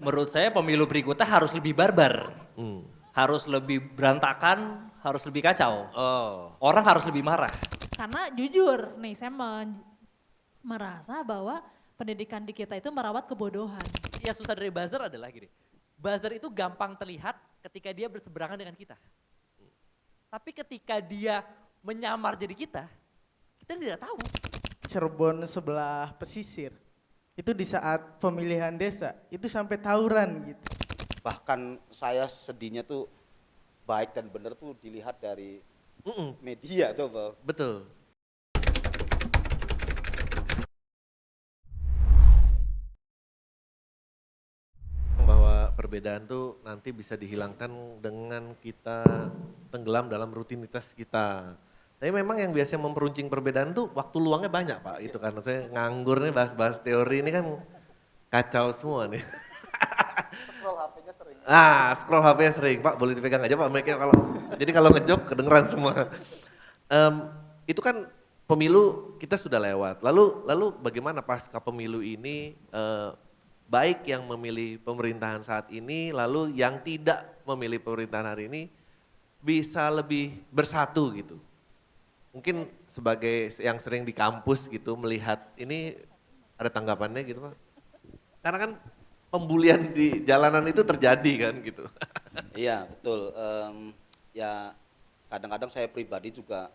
Menurut saya pemilu berikutnya harus lebih barbar. Hmm. Harus lebih berantakan, harus lebih kacau. Oh. Orang harus lebih marah. Karena jujur nih saya merasa bahwa pendidikan di kita itu merawat kebodohan. Yang susah dari buzzer adalah gini. Buzzer itu gampang terlihat ketika dia berseberangan dengan kita. Tapi ketika dia menyamar jadi kita tidak tahu. Cirebon sebelah pesisir, itu di saat pemilihan desa, itu sampai tawuran gitu. Bahkan saya sedihnya tuh baik dan benar tuh dilihat dari media coba. Betul. Bahwa perbedaan tuh nanti bisa dihilangkan dengan kita tenggelam dalam rutinitas kita. Tapi memang yang biasanya memperuncing perbedaan tuh waktu luangnya banyak Pak, itu kan. Saya nganggur nih bahas-bahas teori ini kan kacau semua nih. Scroll HP-nya sering. Scroll HP-nya sering, Pak boleh dipegang aja Pak, mereka jadi kalau ngejok kedengeran semua. Itu kan pemilu kita sudah lewat, lalu bagaimana pasca pemilu ini baik yang memilih pemerintahan saat ini, lalu yang tidak memilih pemerintahan hari ini bisa lebih bersatu gitu. Mungkin sebagai yang sering di kampus gitu melihat ini ada tanggapannya gitu Pak? Karena kan pembulian di jalanan itu terjadi kan gitu. Iya betul, ya kadang-kadang saya pribadi juga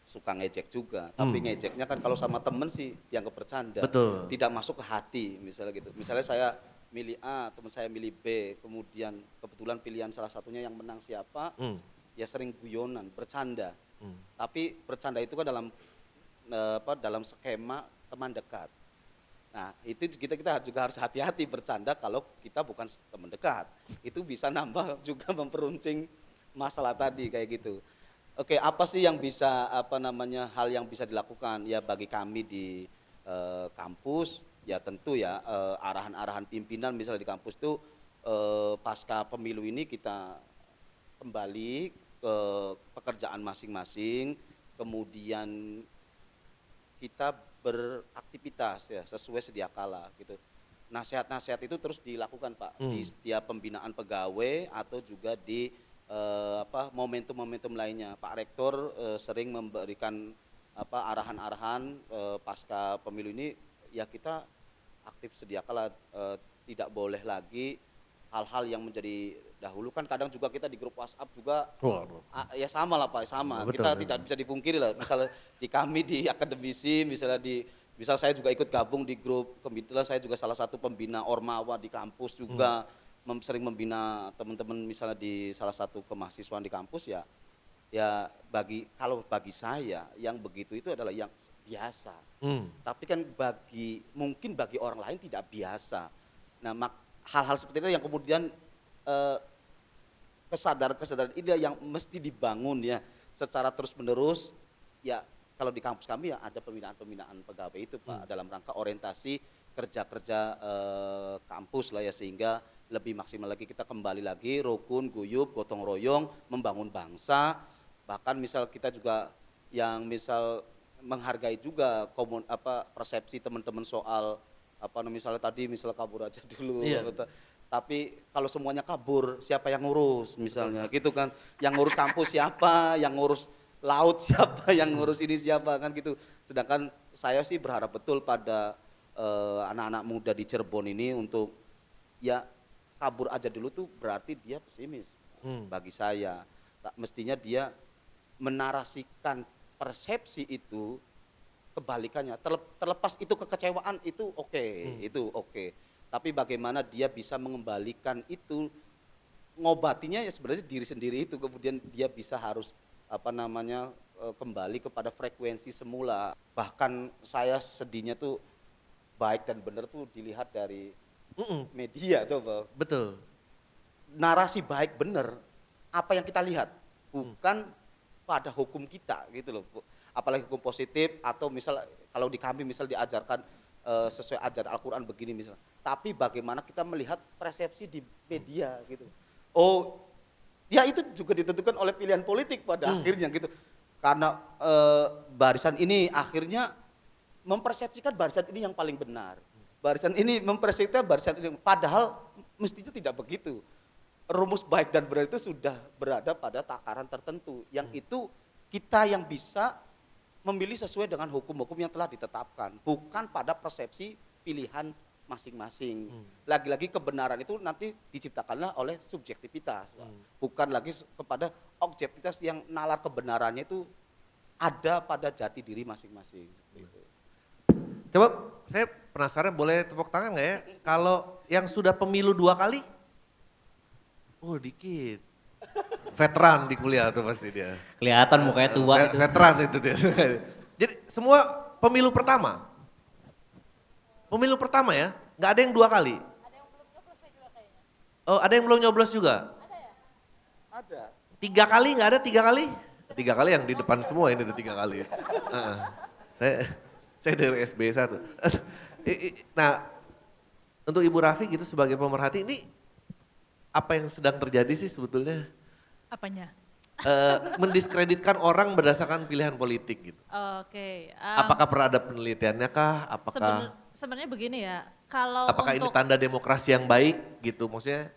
suka ngejek juga, tapi ngejeknya kan kalau sama temen sih dianggap bercanda. Betul. Tidak masuk ke hati misalnya gitu. Misalnya saya milih A, teman saya milih B, kemudian kebetulan pilihan salah satunya yang menang siapa, ya sering guyonan, bercanda. Tapi bercanda itu kan dalam skema teman dekat. Nah itu kita juga harus hati-hati bercanda kalau kita bukan teman dekat. Itu bisa nambah juga memperuncing masalah tadi kayak gitu. Oke, apa sih yang bisa hal yang bisa dilakukan ya bagi kami di kampus ya tentu ya arahan-arahan pimpinan misalnya di kampus tuh pasca pemilu ini kita kembali ke pekerjaan masing-masing, kemudian kita beraktivitas ya sesuai sedia kala gitu. Nasihat-nasihat itu terus dilakukan Pak di setiap pembinaan pegawai atau juga di momentum-momentum lainnya. Pak Rektor sering memberikan arahan-arahan pasca pemilu ini ya kita aktif sedia kala, tidak boleh lagi hal-hal yang menjadi dahulu kan kadang juga kita di grup WhatsApp juga ya sama lah Pak, sama. Betul, Kita betul. tidak bisa dipungkiri lah. Misalnya di kami di akademisi, misal saya juga ikut gabung di grup, kebetulan saya juga salah satu pembina Ormawa di kampus juga, sering membina teman-teman misalnya di salah satu kemahasiswaan di kampus ya. Ya kalau bagi saya yang begitu itu adalah yang biasa. Tapi kan mungkin bagi orang lain tidak biasa. Nah, hal-hal seperti itu yang kemudian kesadaran ini yang mesti dibangun ya secara terus-menerus ya. Kalau di kampus kami ya ada pembinaan pegawai itu Pak dalam rangka orientasi kerja-kerja kampus lah ya sehingga lebih maksimal lagi kita kembali lagi rukun, guyub, gotong royong, membangun bangsa. Bahkan misal kita juga yang misal menghargai juga persepsi teman-teman soal misalnya tadi misal kabur aja dulu. Iya. Tapi kalau semuanya kabur, siapa yang ngurus misalnya gitu kan. Yang ngurus kampus siapa, yang ngurus laut siapa, yang ngurus ini siapa kan gitu. Sedangkan saya sih berharap betul pada anak-anak muda di Cirebon ini untuk ya kabur aja dulu tuh berarti dia pesimis bagi saya. Mestinya dia menarasikan persepsi itu kebalikannya. Terlepas itu kekecewaan itu oke. Tapi bagaimana dia bisa mengembalikan itu, ngobatinya ya sebenarnya diri sendiri itu, kemudian dia bisa harus kembali kepada frekuensi semula. Bahkan saya sedihnya tuh baik dan benar tuh dilihat dari media coba. Betul. Narasi baik benar, apa yang kita lihat, bukan pada hukum kita gitu loh. Apalagi hukum positif atau misal kalau di kami misal diajarkan sesuai ajaran Al-Quran begini misalnya. Tapi bagaimana kita melihat persepsi di media gitu. Oh, ya itu juga ditentukan oleh pilihan politik pada akhirnya gitu. Karena barisan ini akhirnya mempersepsikan barisan ini yang paling benar. Barisan ini mempersepsikan barisan ini. Padahal mestinya tidak begitu. Rumus baik dan benar itu sudah berada pada takaran tertentu, yang itu kita yang bisa memilih sesuai dengan hukum-hukum yang telah ditetapkan, bukan pada persepsi pilihan masing-masing. Lagi-lagi kebenaran itu nanti diciptakanlah oleh subjektivitas, bukan lagi kepada objektivitas yang nalar kebenarannya itu ada pada jati diri masing-masing. Coba saya penasaran, boleh tepuk tangan nggak ya? Kalau yang sudah pemilu 2 kali? Oh dikit. Veteran di kuliah tuh pasti dia. Kelihatan mukanya tua itu. Veteran itu dia. Jadi semua pemilu pertama? Pemilu pertama ya? Nggak ada yang 2 kali? Ada yang belum nyoblos juga kayaknya. Oh ada yang belum nyoblos juga? Ada ya? Ada. 3 kali nggak ada 3 kali? 3 kali yang di depan semua ini ada 3 kali. Saya dari SB1. Nah untuk Ibu Rafi gitu sebagai pemerhati ini apa yang sedang terjadi sih sebetulnya? Apanya? Mendiskreditkan orang berdasarkan pilihan politik gitu. Oke. Apakah pernah ada penelitiannya kah? Apakah Sebenarnya begini ya, kalau apakah ini untuk tanda demokrasi yang baik gitu maksudnya?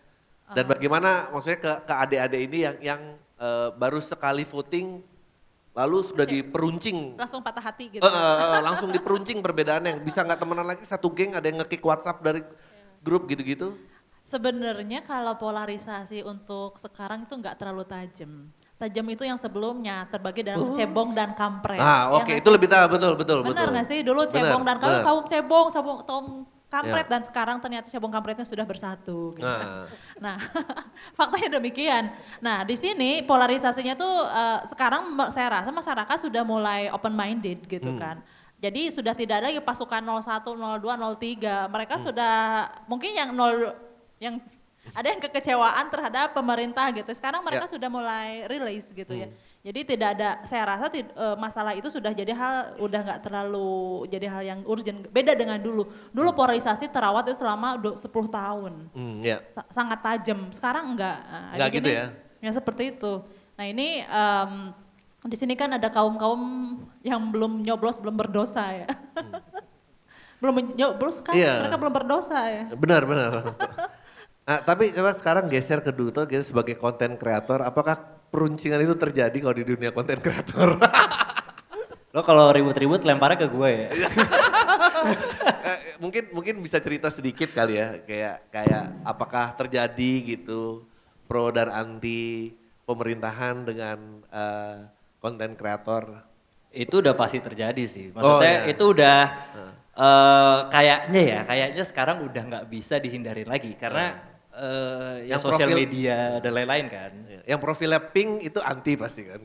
Dan bagaimana maksudnya ke adik-adik ini yang baru sekali voting lalu sudah diperuncing, langsung patah hati gitu. langsung diperuncing perbedaannya, bisa nggak temenan lagi satu geng, ada yang nge-kick WhatsApp dari grup gitu-gitu? Sebenarnya kalau polarisasi untuk sekarang itu nggak terlalu tajam. Tajam itu yang sebelumnya terbagi dalam cebong dan kampret. Ah Ya oke, nggak itu sih? lebih tahu, betul. Benar nggak sih? Dulu cebong dan Benar. kaum cebong, kaum kampret, dan sekarang ternyata cebong kampretnya sudah bersatu. Gitu. Nah, faktanya demikian. Nah, di sini polarisasinya tuh sekarang saya rasa masyarakat sudah mulai open minded gitu kan. Jadi sudah tidak ada lagi pasukan 01, 02, 03. Mereka sudah mungkin yang ada yang kekecewaan terhadap pemerintah gitu. Sekarang mereka sudah mulai release gitu ya. Jadi tidak ada, saya rasa masalah itu sudah jadi udah nggak terlalu jadi hal yang urgent. Beda dengan dulu. Dulu polarisasi terawat itu selama 10 tahun. Sangat tajam. Sekarang enggak. Enggak gitu ya? Ya seperti itu. Nah ini di sini kan ada kaum-kaum yang belum nyoblos, belum berdosa ya. Belum nyoblos kan, mereka belum berdosa ya. Benar. Nah, tapi coba sekarang geser ke Duto gitu sebagai konten kreator, apakah peruncingan itu terjadi kalau di dunia konten kreator? Lo kalau ribut-ribut lemparnya ke gue ya. mungkin bisa cerita sedikit kali ya, kayak apakah terjadi gitu pro dan anti pemerintahan dengan konten kreator? Itu udah pasti terjadi sih. Maksudnya itu udah kayaknya sekarang udah nggak bisa dihindarin lagi karena yang sosial media dan lain-lain kan. Yang profilnya pink itu anti pasti kan.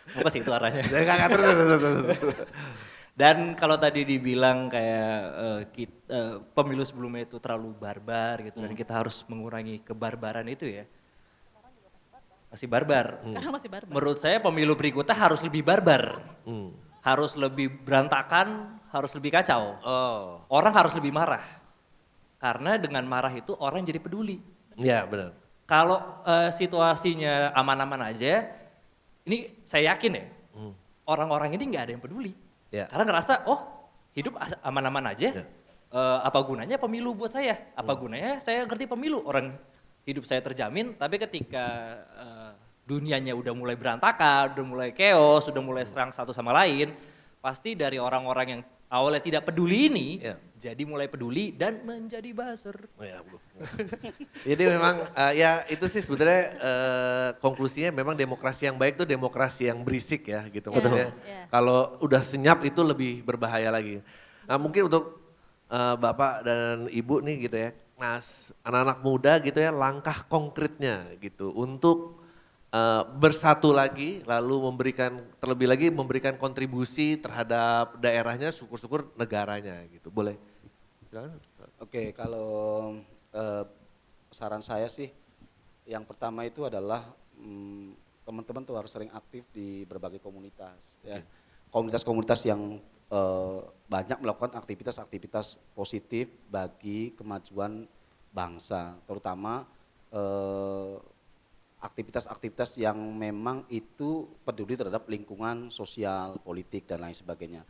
Apa sih itu arahnya? Terus. Dan kalau tadi dibilang kayak pemilu sebelumnya itu terlalu barbar gitu dan kita harus mengurangi kebarbaran itu ya. Masih barbar. Sekarang masih barbar. Menurut saya pemilu berikutnya harus lebih barbar. Harus lebih berantakan, harus lebih kacau. Orang harus lebih marah. Karena dengan marah itu orang jadi peduli. Iya benar. Kalau situasinya aman-aman aja, ini saya yakin ya, orang-orang ini nggak ada yang peduli. Ya. Karena ngerasa, hidup aman-aman aja, apa gunanya pemilu buat saya? Apa gunanya saya ngerti pemilu? Orang hidup saya terjamin, tapi ketika dunianya udah mulai berantakan, udah mulai chaos, udah mulai serang satu sama lain, pasti dari orang-orang yang awalnya tidak peduli ini, jadi mulai peduli dan menjadi buzzer. Jadi memang ya itu sih sebenarnya konklusinya memang demokrasi yang baik tuh demokrasi yang berisik ya gitu. Maksudnya kalau udah senyap itu lebih berbahaya lagi. Nah mungkin untuk Bapak dan Ibu nih gitu ya, anak-anak muda gitu ya, langkah konkretnya gitu untuk bersatu lagi, lalu terlebih lagi memberikan kontribusi terhadap daerahnya, syukur-syukur negaranya gitu. Boleh? Silakan. Oke, kalau saran saya sih, yang pertama itu adalah teman-teman tuh harus sering aktif di berbagai komunitas. Ya. Komunitas-komunitas yang banyak melakukan aktivitas-aktivitas positif bagi kemajuan bangsa, terutama aktivitas-aktivitas yang memang itu peduli terhadap lingkungan sosial, politik dan lain sebagainya.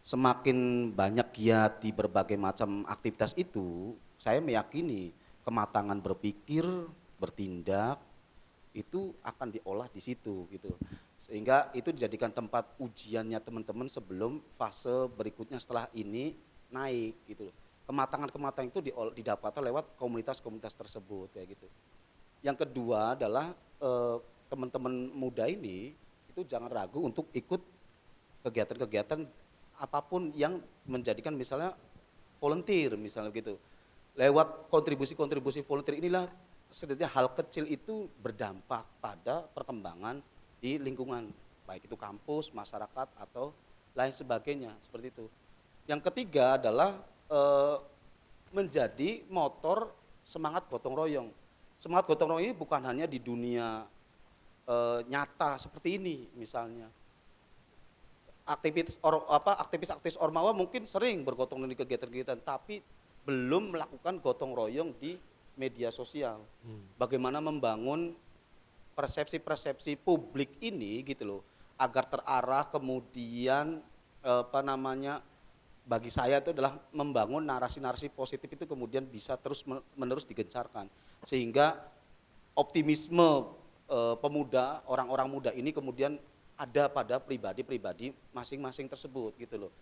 semakin banyak giat di berbagai macam aktivitas itu, saya meyakini kematangan berpikir, bertindak itu akan diolah di situ gitu. Sehingga itu dijadikan tempat ujiannya teman-teman sebelum fase berikutnya setelah ini naik gitu. Kematangan-kematangan itu didapatkan lewat komunitas-komunitas tersebut kayak gitu. Yang kedua adalah teman-teman muda ini itu jangan ragu untuk ikut kegiatan-kegiatan apapun yang menjadikan misalnya volunteer misalnya gitu. Lewat kontribusi-kontribusi volunteer inilah setidaknya hal kecil itu berdampak pada perkembangan di lingkungan, baik itu kampus, masyarakat atau lain sebagainya seperti itu. Yang ketiga adalah menjadi motor semangat gotong royong. Semangat gotong royong ini bukan hanya di dunia nyata seperti ini misalnya. Aktivis-aktivis Ormawa mungkin sering bergotong royong di kegiatan-kegiatan, tapi belum melakukan gotong royong di media sosial. Bagaimana membangun persepsi-persepsi publik ini gitu loh, agar terarah kemudian bagi saya itu adalah membangun narasi-narasi positif itu kemudian bisa terus menerus digencarkan. Sehingga optimisme pemuda, orang-orang muda ini kemudian ada pada pribadi-pribadi masing-masing tersebut gitu loh.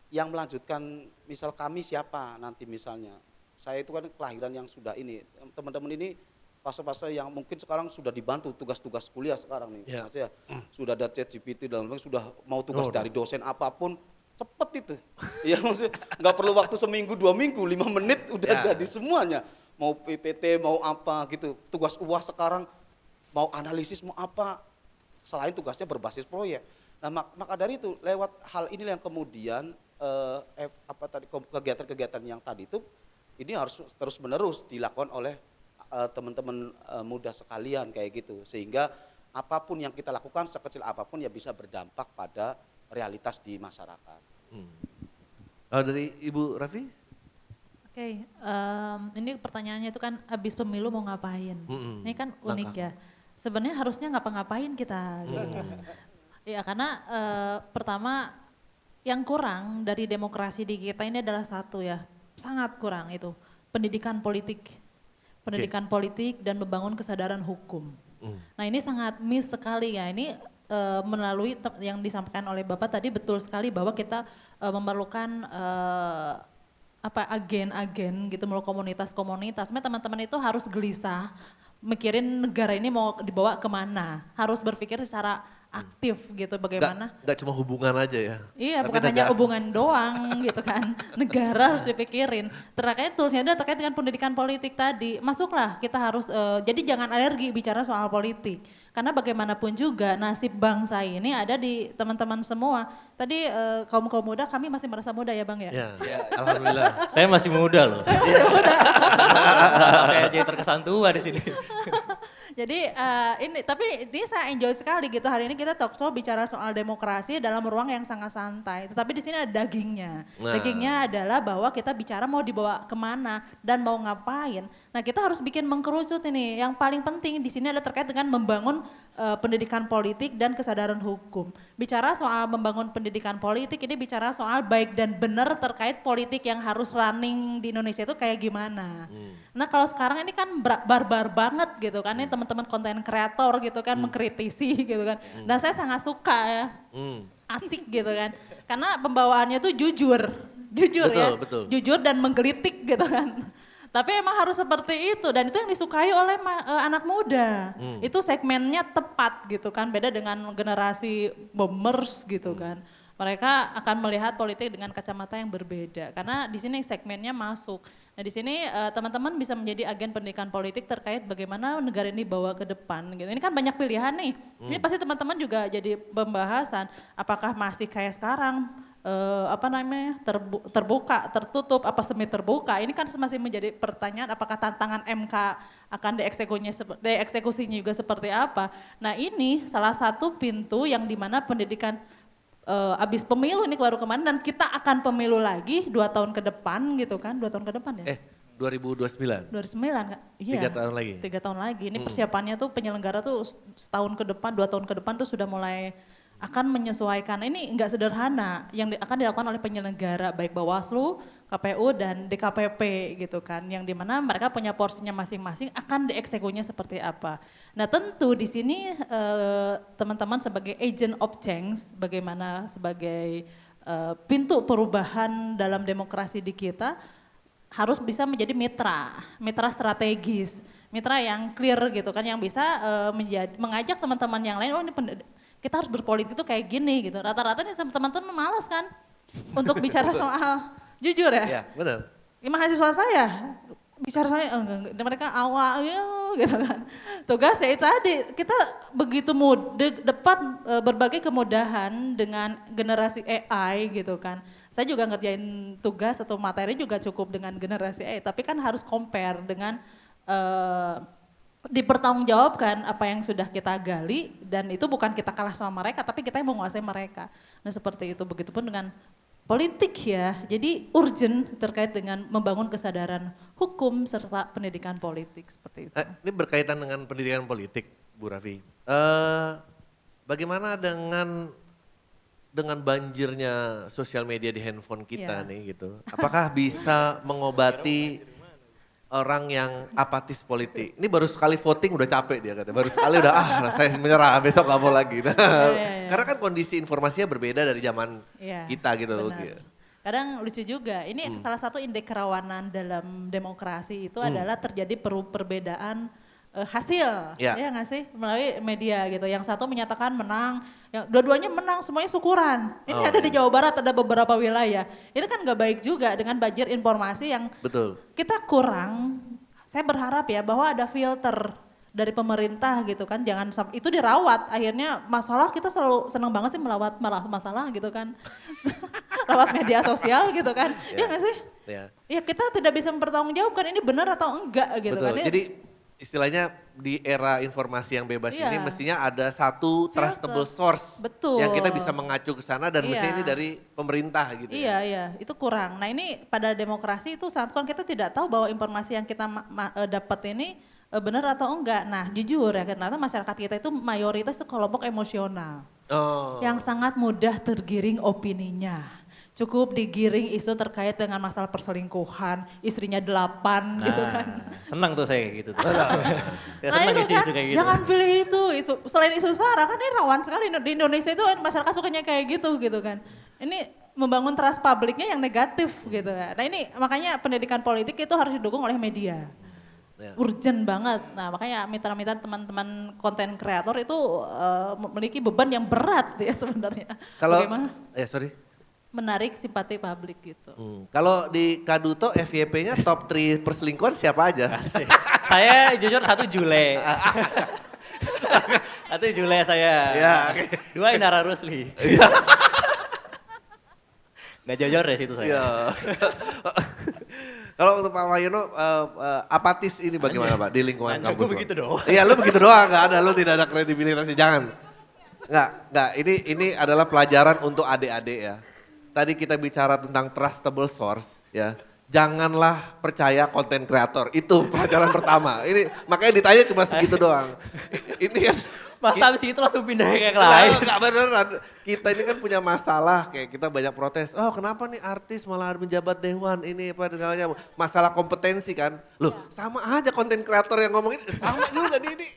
Yang melanjutkan misal kami siapa nanti misalnya. Saya itu kan kelahiran yang sudah ini, teman-teman ini fase-fase yang mungkin sekarang sudah dibantu tugas-tugas kuliah sekarang nih. Yeah. Mas ya, sudah ada ChatGPT dan sudah mau tugas dari dosen apapun, cepet itu. Ya maksudnya nggak perlu waktu seminggu, 2 minggu, 5 menit udah jadi semuanya. Mau PPT, mau apa gitu. Tugas UAS sekarang mau analisis, mau apa. Selain tugasnya berbasis proyek. Nah maka dari itu lewat hal inilah yang kemudian kegiatan-kegiatan yang tadi itu ini harus terus menerus dilakukan oleh teman-teman muda sekalian kayak gitu. Sehingga apapun yang kita lakukan sekecil apapun ya bisa berdampak pada realitas di masyarakat. Dari Ibu Raffi? Oke, ini pertanyaannya itu kan habis pemilu mau ngapain? Ini kan unik ya. Sebenarnya harusnya ngapa-ngapain kita. Gitu. Ya karena pertama yang kurang dari demokrasi di kita ini adalah satu ya, sangat kurang itu pendidikan politik. Pendidikan politik dan membangun kesadaran hukum. Nah ini sangat miss sekali ya, ini melalui yang disampaikan oleh Bapak tadi betul sekali bahwa kita memerlukan agen-agen gitu melalui komunitas-komunitas. Teman-teman itu harus gelisah mikirin negara ini mau dibawa kemana, harus berpikir secara aktif gitu bagaimana. Nggak cuma hubungan aja ya. Iya, bukan hanya hubungan doang gitu kan. Negara harus dipikirin. Terkait toolsnya itu terkait dengan pendidikan politik tadi. Masuklah kita harus, jadi jangan alergi bicara soal politik. Karena bagaimanapun juga nasib bangsa ini ada di teman-teman semua. Tadi kaum-kaum muda kami masih merasa muda ya Bang ya? Ya, alhamdulillah. Saya masih muda loh. Saya jadi terkesan tua di sini. Jadi tapi ini saya enjoy sekali gitu, hari ini kita talk show bicara soal demokrasi dalam ruang yang sangat santai. Tetapi di sini ada dagingnya. Dagingnya adalah bahwa kita bicara mau dibawa kemana dan mau ngapain. Nah kita harus bikin mengkerucut ini. Yang paling penting di sini adalah terkait dengan membangun pendidikan politik dan kesadaran hukum. Bicara soal membangun pendidikan politik ini bicara soal baik dan benar terkait politik yang harus running di Indonesia itu kayak gimana. Nah kalau sekarang ini kan barbar banget gitu kan, ini teman-teman konten kreator gitu kan mengkritisi gitu kan. Dan saya sangat suka ya, asik gitu kan. Karena pembawaannya tuh jujur Betul. jujur dan menggelitik gitu kan. Tapi emang harus seperti itu dan itu yang disukai oleh anak muda. Itu segmennya tepat gitu kan, beda dengan generasi boomers gitu kan. Mereka akan melihat politik dengan kacamata yang berbeda karena di sini segmennya masuk. Nah di sini teman-teman bisa menjadi agen pendidikan politik terkait bagaimana negara ini bawa ke depan gitu. Ini kan banyak pilihan nih. Ini pasti teman-teman juga jadi pembahasan apakah masih kayak sekarang terbuka, tertutup, apa semi terbuka. Ini kan masih menjadi pertanyaan apakah tantangan MK akan dieksekusinya juga seperti apa. Nah ini salah satu pintu yang dimana pendidikan abis pemilu ini baru kemarin dan kita akan pemilu lagi 2 tahun ke depan gitu kan, 2 tahun ke depan ya? 2029. 2009 Kak? Iya. 3 tahun lagi. 3 tahun lagi. Ini persiapannya tuh penyelenggara tuh setahun ke depan, 2 tahun ke depan tuh sudah mulai akan menyesuaikan. Ini enggak sederhana yang akan dilakukan oleh penyelenggara baik Bawaslu, KPU dan DKPP gitu kan, yang dimana mereka punya porsinya masing-masing akan dieksekusinya seperti apa. Nah tentu di sini teman-teman sebagai agent of change, bagaimana sebagai pintu perubahan dalam demokrasi di kita harus bisa menjadi mitra strategis, mitra yang clear gitu kan, yang bisa mengajak teman-teman yang lain, oh ini kita harus berpolitik itu kayak gini gitu. Rata-rata nih teman-teman malas kan untuk bicara soal, jujur ya. Iya, benar. Mahasiswa saya bicara saya enggak, mereka awal gitu kan. Tugasnya itu tadi kita begitu dapat berbagai kemudahan dengan generasi AI gitu kan. Saya juga ngerjain tugas atau materi juga cukup dengan generasi AI, tapi kan harus compare dengan dipertanggungjawabkan apa yang sudah kita gali, dan itu bukan kita kalah sama mereka tapi kita yang menguasai mereka. Nah seperti itu, begitupun dengan politik ya, jadi urgent terkait dengan membangun kesadaran hukum serta pendidikan politik seperti itu. Ini berkaitan dengan pendidikan politik, Bu Raffi. Bagaimana dengan banjirnya sosial media di handphone kita nih gitu? Apakah bisa mengobati orang yang apatis politik? Ini baru sekali voting udah capek dia katanya, baru sekali udah saya menyerah, besok gak mau lagi. Nah, karena kan kondisi informasinya berbeda dari zaman kita gitu loh. Kadang lucu juga, ini salah satu indeks kerawanan dalam demokrasi itu adalah terjadi perbedaan hasil, ya nggak sih, melalui media gitu. Yang satu menyatakan menang, yang dua-duanya menang, semuanya syukuran. Ini ada di Jawa Barat, ada beberapa wilayah. Ini kan nggak baik juga dengan banjir informasi yang kita kurang. Saya berharap ya bahwa ada filter dari pemerintah gitu kan, jangan itu dirawat. Akhirnya masalah kita selalu senang banget sih melawat masalah gitu kan, lewat media sosial gitu kan, ya nggak sih? Ya kita tidak bisa mempertanggungjawabkan ini benar atau enggak gitu kan. Jadi istilahnya di era informasi yang bebas ini mestinya ada satu trustable source yang kita bisa mengacu ke sana, dan mestinya ini dari pemerintah gitu. Iya, itu kurang. Nah ini pada demokrasi itu saat kan kita tidak tahu bahwa informasi yang kita dapat ini benar atau enggak. Nah jujur ya, ternyata masyarakat kita itu mayoritas itu kelompok emosional yang sangat mudah tergiring opininya. Cukup digiring isu terkait dengan masalah perselingkuhan, istrinya 8 gitu kan. Senang tuh saya gitu. Nah itu kan, kayak gitu. Jangan pilih itu, selain isu SARA kan ini rawan sekali di Indonesia itu masyarakat sukanya kayak gitu kan. Ini membangun trust publiknya yang negatif gitu. Nah ini makanya pendidikan politik itu harus didukung oleh media. Urgent banget. Nah makanya mitra-mitra teman-teman konten kreator itu memiliki beban yang berat ya sebenarnya. Kalau, bagaimana? Menarik simpati publik gitu. Kalau di Kaduto FYP-nya top 3 perselingkuhan siapa aja? Saya jujur 1 Jule. 1 Jule saya. Ya, 2 Indra Rusli. Gak jujur dari situ saya. Kalau untuk Pak Wahyono, apatis ini bagaimana Pak di lingkungan kampus? Gue begitu doang. Iya lu begitu doang, lu tidak ada kredibilitasnya, jangan. Enggak, ini adalah pelajaran untuk adik-adik ya. Tadi kita bicara tentang trustable source ya. Janganlah percaya konten kreator, itu pelajaran pertama. Ini makanya ditanya cuma segitu doang. Ini kan Masa habis itu langsung pindah ke yang lain. Enggak beneran. Kita ini kan punya masalah, kayak kita banyak protes. Oh kenapa nih artis malah menjabat dewan ini apa segalanya. Masalah kompetensi kan. Loh sama aja konten kreator yang ngomongin, sama juga nih ini.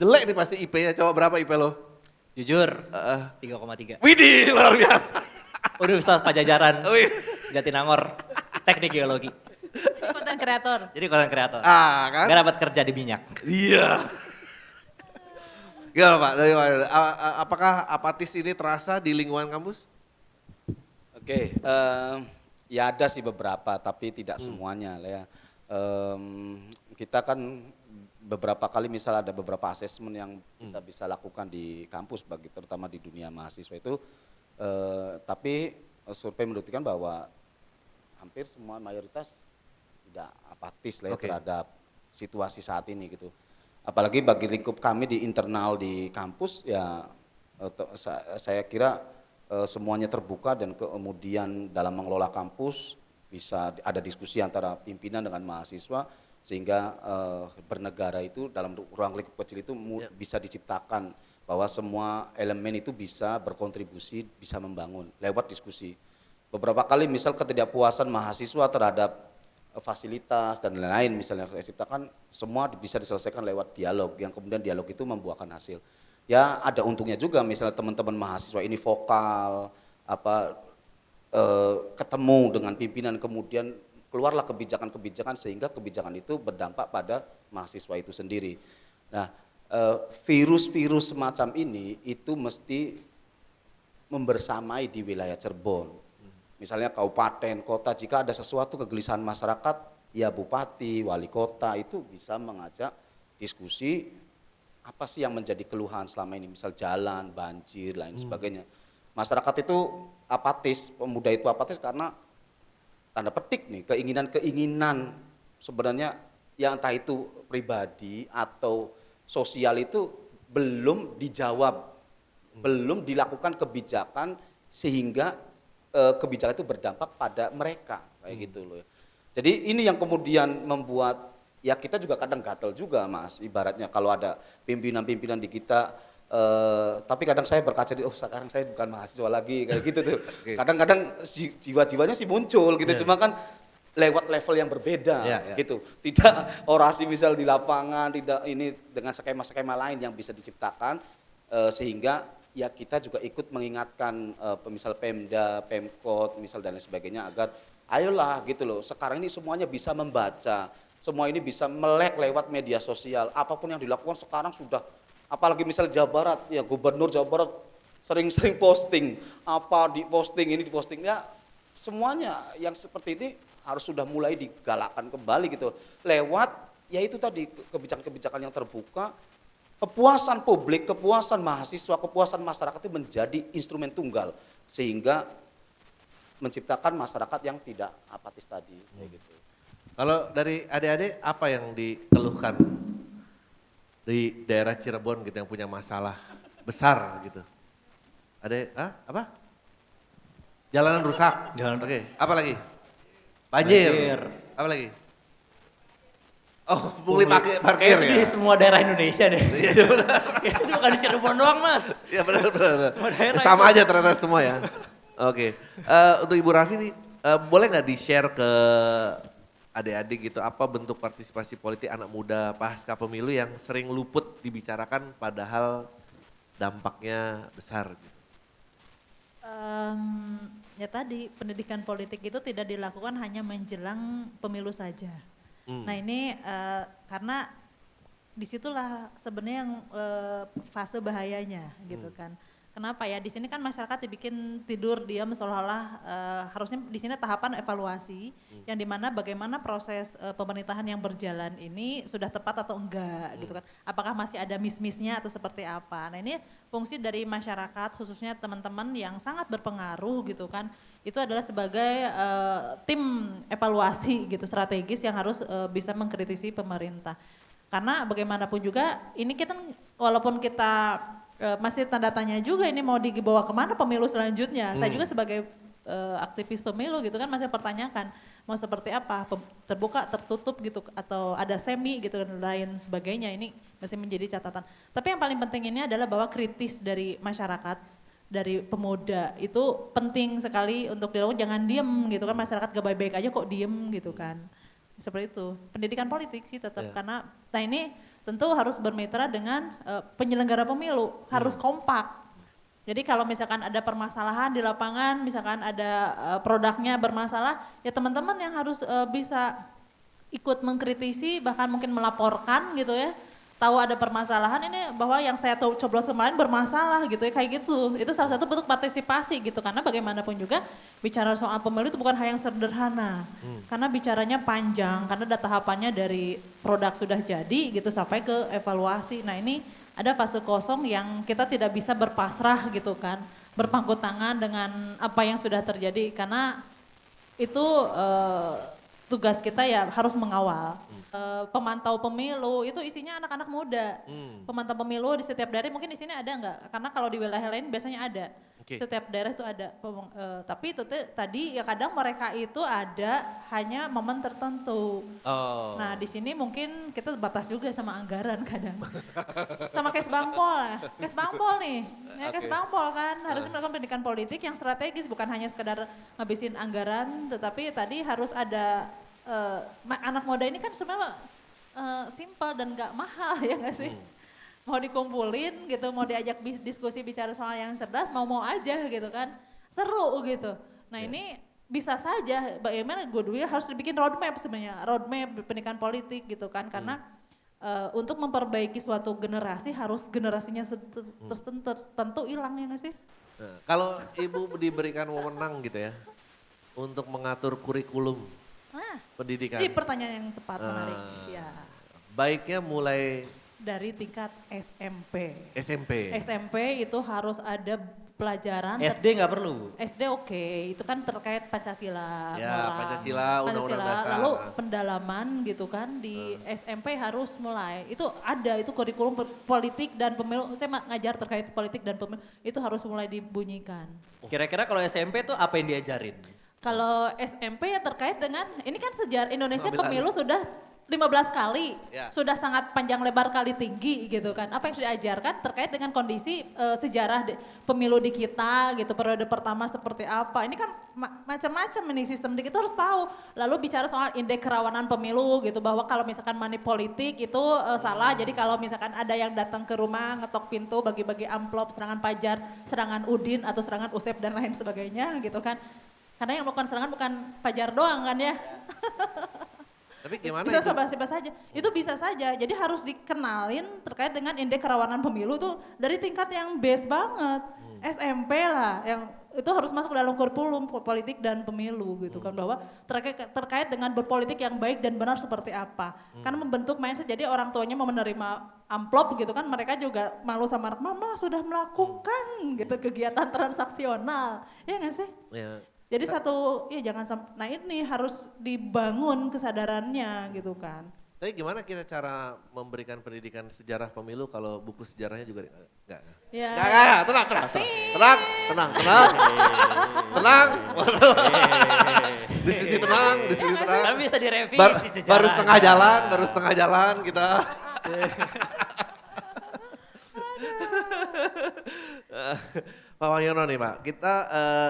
Jelek nih pasti IP-nya, coba berapa IP lo? Jujur, 3,3. Widih, luar biasa. Universitas Pajajaran, Jatinangor, Teknik Geologi. Konten kreator. Jadi konten kreator. Kan? Gak dapat kerja di minyak. Iya. Gimana Pak, apakah apatis ini terasa di lingkungan kampus? Oke, ya ada sih beberapa, tapi tidak semuanya ya. Kita kan beberapa kali misal ada beberapa asesmen yang kita bisa lakukan di kampus, terutama di dunia mahasiswa itu, tapi survei menunjukkan bahwa hampir semua mayoritas tidak apatis lah ya terhadap situasi saat ini gitu. Apalagi bagi lingkup kami di internal di kampus ya, saya kira semuanya terbuka, dan kemudian dalam mengelola kampus bisa ada diskusi antara pimpinan dengan mahasiswa, sehingga bernegara itu dalam ruang lingkup kecil itu bisa diciptakan bahwa semua elemen itu bisa berkontribusi, bisa membangun lewat diskusi. Beberapa kali misal ketidakpuasan mahasiswa terhadap fasilitas dan lain-lain misalnya saya ciptakan, semua bisa diselesaikan lewat dialog yang kemudian dialog itu membuahkan hasil. Ya ada untungnya juga misalnya teman-teman mahasiswa ini vokal, ketemu dengan pimpinan kemudian keluarlah kebijakan-kebijakan sehingga kebijakan itu berdampak pada mahasiswa itu sendiri. Nah, virus-virus semacam ini itu mesti membersamai di wilayah Cirebon. Misalnya kabupaten, kota, jika ada sesuatu kegelisahan masyarakat, ya bupati, wali kota itu bisa mengajak diskusi apa sih yang menjadi keluhan selama ini, misal jalan, banjir, lain sebagainya. Masyarakat itu apatis, pemuda itu apatis karena tanda petik nih, keinginan-keinginan sebenarnya yang entah itu pribadi atau sosial itu belum dijawab, belum dilakukan kebijakan sehingga kebijakan itu berdampak pada mereka kayak gitu loh. Jadi ini yang kemudian membuat ya kita juga kadang gatel juga Mas, ibaratnya kalau ada pimpinan-pimpinan di kita tapi kadang saya berkaca sekarang saya bukan mahasiswa lagi kayak gitu tuh. Kadang-kadang jiwa-jiwanya sih muncul gitu, cuma kan lewat level yang berbeda gitu. Tidak orasi misal di lapangan, tidak ini dengan skema-skema lain yang bisa diciptakan sehingga ya kita juga ikut mengingatkan misal Pemda, Pemkot, misal dan lain sebagainya agar ayolah gitu loh. Sekarang ini semuanya bisa membaca, semua ini bisa melek lewat media sosial. Apapun yang dilakukan sekarang sudah, apalagi misal Jawa Barat, ya Gubernur Jawa Barat sering-sering posting, apa di posting ini di posting ya, semuanya yang seperti ini harus sudah mulai digalakkan kembali gitu lewat ya itu tadi kebijakan-kebijakan yang terbuka. Kepuasan publik, kepuasan mahasiswa, kepuasan masyarakat itu menjadi instrumen tunggal sehingga menciptakan masyarakat yang tidak apatis tadi kayak gitu. Kalau dari adik-adik apa yang dikeluhkan di daerah Cirebon gitu yang punya masalah besar gitu? Ada apa? Jalanan rusak. Oke, apa lagi? Banjir. Apa lagi? Oh, pungli parkir Kayak ya? di semua daerah Indonesia deh. Iya benar. Itu bukan di Cirebon doang Mas. Iya benar. Semua daerah Sama itu. aja ternyata semua ya. Oke, untuk Ibu Raffi nih, boleh nggak di-share ke adik-adik gitu, apa bentuk partisipasi politik anak muda pasca pemilu yang sering luput dibicarakan padahal dampaknya besar gitu? Ya tadi pendidikan politik itu tidak dilakukan hanya menjelang pemilu saja. Nah ini karena disitulah sebenarnya yang fase bahayanya gitu kan. Kenapa ya? Di sini kan masyarakat dibikin tidur diam seolah-olah harusnya di sini tahapan evaluasi yang dimana bagaimana proses pemerintahan yang berjalan ini sudah tepat atau enggak gitu kan. Apakah masih ada miss-missnya atau seperti apa. Nah ini fungsi dari masyarakat khususnya teman-teman yang sangat berpengaruh gitu kan. Itu adalah sebagai tim evaluasi gitu strategis yang harus bisa mengkritisi pemerintah. Karena bagaimanapun juga ini kita walaupun kita masih tanda tanya juga ini mau dibawa kemana pemilu selanjutnya. Saya juga sebagai aktivis pemilu gitu kan masih pertanyakan mau seperti apa, terbuka, tertutup gitu atau ada semi gitu dan lain sebagainya. Ini masih menjadi catatan. Tapi yang paling penting ini adalah bahwa kritis dari masyarakat, dari pemuda itu penting sekali untuk dilakukan. Jangan diem gitu kan, masyarakat gak baik-baik aja kok diem gitu kan. Seperti itu. Pendidikan politik sih tetap karena nah ini tentu harus bermitra dengan penyelenggara pemilu, harus kompak. Jadi kalau misalkan ada permasalahan di lapangan, misalkan ada produknya bermasalah, ya teman-teman yang harus bisa ikut mengkritisi, bahkan mungkin melaporkan gitu ya. Tahu ada permasalahan ini bahwa yang saya coblos kemarin bermasalah gitu ya, kayak gitu. Itu salah satu bentuk partisipasi gitu, karena bagaimanapun juga bicara soal pemilu itu bukan hal yang sederhana. Karena bicaranya panjang, karena ada tahapannya dari produk sudah jadi gitu sampai ke evaluasi. Nah ini ada fase kosong yang kita tidak bisa berpasrah gitu kan, berpangku tangan dengan apa yang sudah terjadi, karena itu tugas kita ya harus mengawal. Pemantau pemilu itu isinya anak-anak muda. Pemantau pemilu di setiap daerah mungkin di sini ada nggak? Karena kalau di wilayah lain biasanya ada. Oke. Setiap daerah itu ada, tapi itu tadi ya kadang mereka itu ada hanya momen tertentu. Oh. Nah di sini mungkin kita batas juga sama anggaran kadang. Sama Kes Bangpol lah, Kes Bangpol nih, ya Kes Oke. Bangpol kan harusnya melakukan pendidikan politik yang strategis bukan hanya sekedar ngabisin anggaran, tetapi tadi harus ada anak muda ini kan sebenarnya simpel dan gak mahal ya nggak sih? Mau dikumpulin gitu, mau diajak diskusi bicara soal yang cerdas, mau aja gitu kan, seru gitu. Nah ini bisa saja bagaimana gue harus dibikin roadmap sebenarnya, roadmap pendidikan politik gitu kan, karena untuk memperbaiki suatu generasi harus generasinya tertentu hilang ya nggak sih? Nah, kalau ibu diberikan wewenang gitu ya untuk mengatur kurikulum Nah, pendidikan, ini pertanyaan yang tepat menarik. Ya, baiknya mulai dari tingkat SMP. SMP. SMP itu harus ada pelajaran. SD nggak perlu. SD oke, itu kan terkait Pancasila, Ya, moral. Pancasila, Undang-Undang Dasar. Lalu pendalaman gitu kan di SMP harus mulai. Itu ada, itu kurikulum politik dan pemilu. Saya ngajar terkait politik dan pemilu, itu harus mulai dibunyikan. Kira-kira kalau SMP tuh apa yang diajarin? Kalau SMP ya terkait dengan, ini kan sejarah Indonesia Ambil pemilu sudah 15 kali, Ya. sudah sangat panjang lebar kali tinggi gitu kan. Apa yang sudah diajarkan terkait dengan kondisi sejarah pemilu di kita gitu, periode pertama seperti apa. Ini kan macam-macam ini sistem itu harus tahu. Lalu bicara soal indeks kerawanan pemilu gitu, bahwa kalau misalkan money politik itu salah. Jadi kalau misalkan ada yang datang ke rumah, ngetok pintu, bagi-bagi amplop, serangan Pajar, serangan Udin atau serangan Usep dan lain sebagainya gitu kan. Karena yang melakukan serangan bukan Pajar doang kan ya. Tapi gimana Bisa itu? bebas saja, itu bisa saja. Jadi harus dikenalin terkait dengan indeks kerawanan pemilu tuh dari tingkat yang base banget, SMP lah, yang itu harus masuk dalam kurikulum politik dan pemilu gitu kan, bahwa terkait dengan berpolitik yang baik dan benar seperti apa. Karena membentuk mindset, jadi orang tuanya mau menerima amplop gitu kan, mereka juga malu sama mama sudah melakukan gitu kegiatan transaksional, ya nggak sih? Ya. Jadi ya jangan sampai, nah ini harus dibangun kesadarannya gitu kan. Tapi gimana kita cara memberikan pendidikan sejarah pemilu kalau buku sejarahnya juga enggak? Ya. Enggak, tenang. Tenang. Diskusi tenang. Kan bisa direvisi sejarahnya. Baru setengah jalan kita. Pak Wahyono nih Pak, kita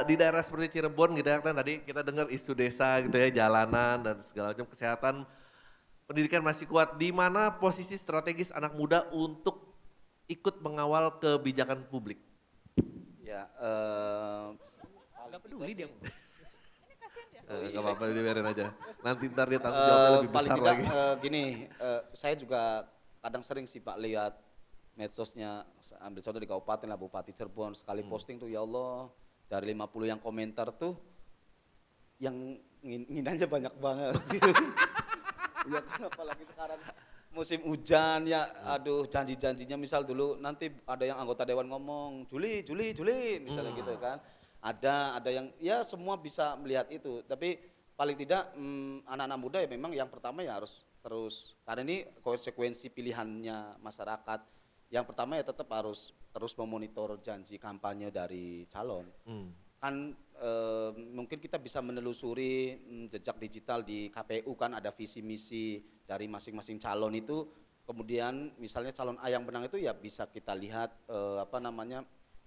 di daerah seperti Cirebon gitu ya, kan tadi kita dengar isu desa gitu ya, jalanan dan segala macam, kesehatan, pendidikan masih kuat. Di mana posisi strategis anak muda untuk ikut mengawal kebijakan publik? Ya, Nggak peduli dia. Gak apa-apa, dibiarin aja. Nanti ntar dia tanggung jawabnya lebih paling besar tidak lagi. gini, saya juga kadang sering sih Pak lihat medsosnya, ambil contoh di kabupaten lah, Bupati Cirebon, sekali posting tuh ya Allah, dari 50 yang komentar tuh, yang nginanya banyak banget. Ya kan apalagi sekarang musim hujan ya, aduh janji-janjinya misal dulu nanti ada yang anggota dewan ngomong, Juli, misalnya gitu kan. Ada yang, ya semua bisa melihat itu, tapi paling tidak anak-anak muda ya memang yang pertama ya harus terus, karena ini konsekuensi pilihannya masyarakat. Yang pertama ya tetap harus terus memonitor janji kampanye dari calon. Kan mungkin kita bisa menelusuri jejak digital di KPU, kan ada visi misi dari masing-masing calon itu. Kemudian misalnya calon A yang menang itu ya bisa kita lihat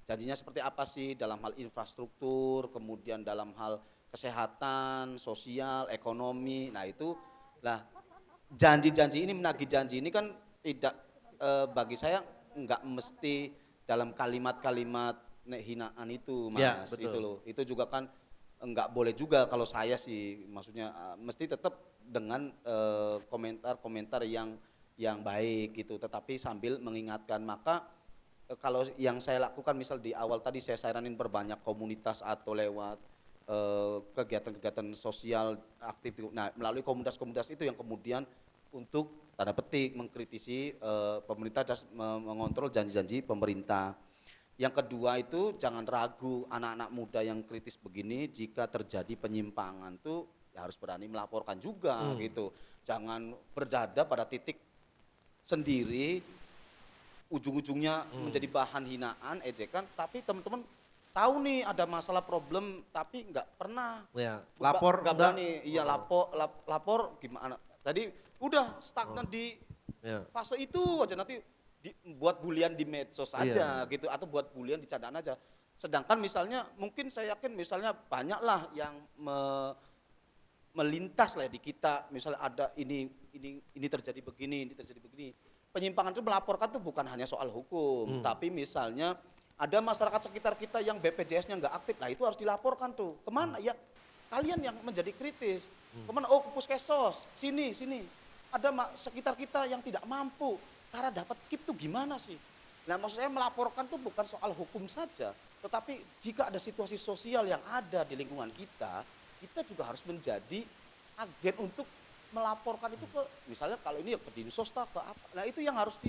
janjinya seperti apa sih dalam hal infrastruktur, kemudian dalam hal kesehatan, sosial, ekonomi. Nah itu lah janji-janji ini, menagih janji ini kan tidak bagi saya enggak mesti dalam kalimat-kalimat hinaan itu Mas, Ya, betul. itu loh. Itu juga kan enggak boleh juga kalau saya sih, maksudnya mesti tetap dengan komentar-komentar yang baik gitu, tetapi sambil mengingatkan. Maka kalau yang saya lakukan misal di awal tadi saya saranin perbanyak komunitas atau lewat kegiatan-kegiatan sosial aktif. Nah, melalui komunitas-komunitas itu yang kemudian untuk tanda petik mengkritisi pemerintah dan mengontrol janji-janji pemerintah. Yang kedua itu jangan ragu, anak-anak muda yang kritis begini jika terjadi penyimpangan tuh ya harus berani melaporkan juga gitu. Jangan berdada pada titik sendiri, ujung-ujungnya menjadi bahan hinaan, ejekan, tapi teman-teman tahu nih ada masalah problem tapi nggak pernah Ya, lapor nggak enggak? berani. Iya lapor gimana? Tadi udah stagnan di Ya. fase itu aja, nanti buat bulian di medsos aja gitu atau buat bulian di candaan aja. Sedangkan misalnya mungkin saya yakin misalnya banyak lah yang melintas lah di kita, misalnya ada ini terjadi begini, ini terjadi begini. Penyimpangan itu melaporkan tuh bukan hanya soal hukum, tapi misalnya ada masyarakat sekitar kita yang BPJS-nya nggak aktif, lah itu harus dilaporkan tuh. Kemana ya? Kalian yang menjadi kritis. Kemana? Oh, ke puskesmas, sini. Ada sekitar kita yang tidak mampu. Cara dapat KIP tuh gimana sih? Nah, maksud saya melaporkan tuh bukan soal hukum saja, tetapi jika ada situasi sosial yang ada di lingkungan kita juga harus menjadi agen untuk melaporkan itu ke, misalnya kalau ini ke Dinsosta, ke apa. Nah, itu yang harus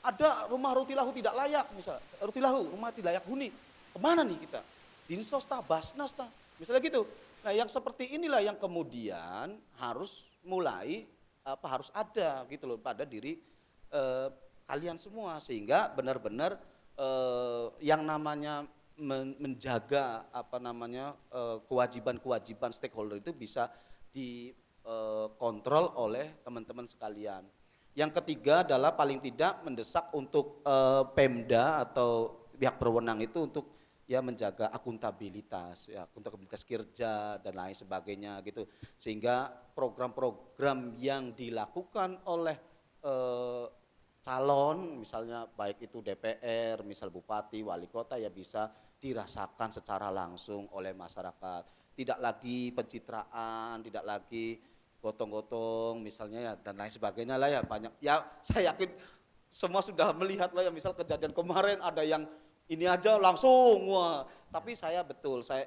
ada rumah rutilahu tidak layak, misalnya rutilahu, rumah tidak layak huni. Kemana nih kita? Dinsosta, Basnas, misalnya gitu. Nah, yang seperti inilah yang kemudian harus mulai harus ada gitu loh pada diri kalian semua, sehingga benar-benar yang namanya menjaga kewajiban-kewajiban stakeholder itu bisa dikontrol oleh teman-teman sekalian. Yang ketiga adalah paling tidak mendesak untuk Pemda atau pihak berwenang itu untuk ya menjaga akuntabilitas kerja dan lain sebagainya gitu, sehingga program-program yang dilakukan oleh calon, misalnya baik itu DPR, misal bupati, wali kota, ya bisa dirasakan secara langsung oleh masyarakat. Tidak lagi pencitraan, tidak lagi gotong-gotong misalnya ya, dan lain sebagainya lah ya, banyak. Ya saya yakin semua sudah melihat lah ya, misal kejadian kemarin ada yang ini aja langsung, wah. Tapi saya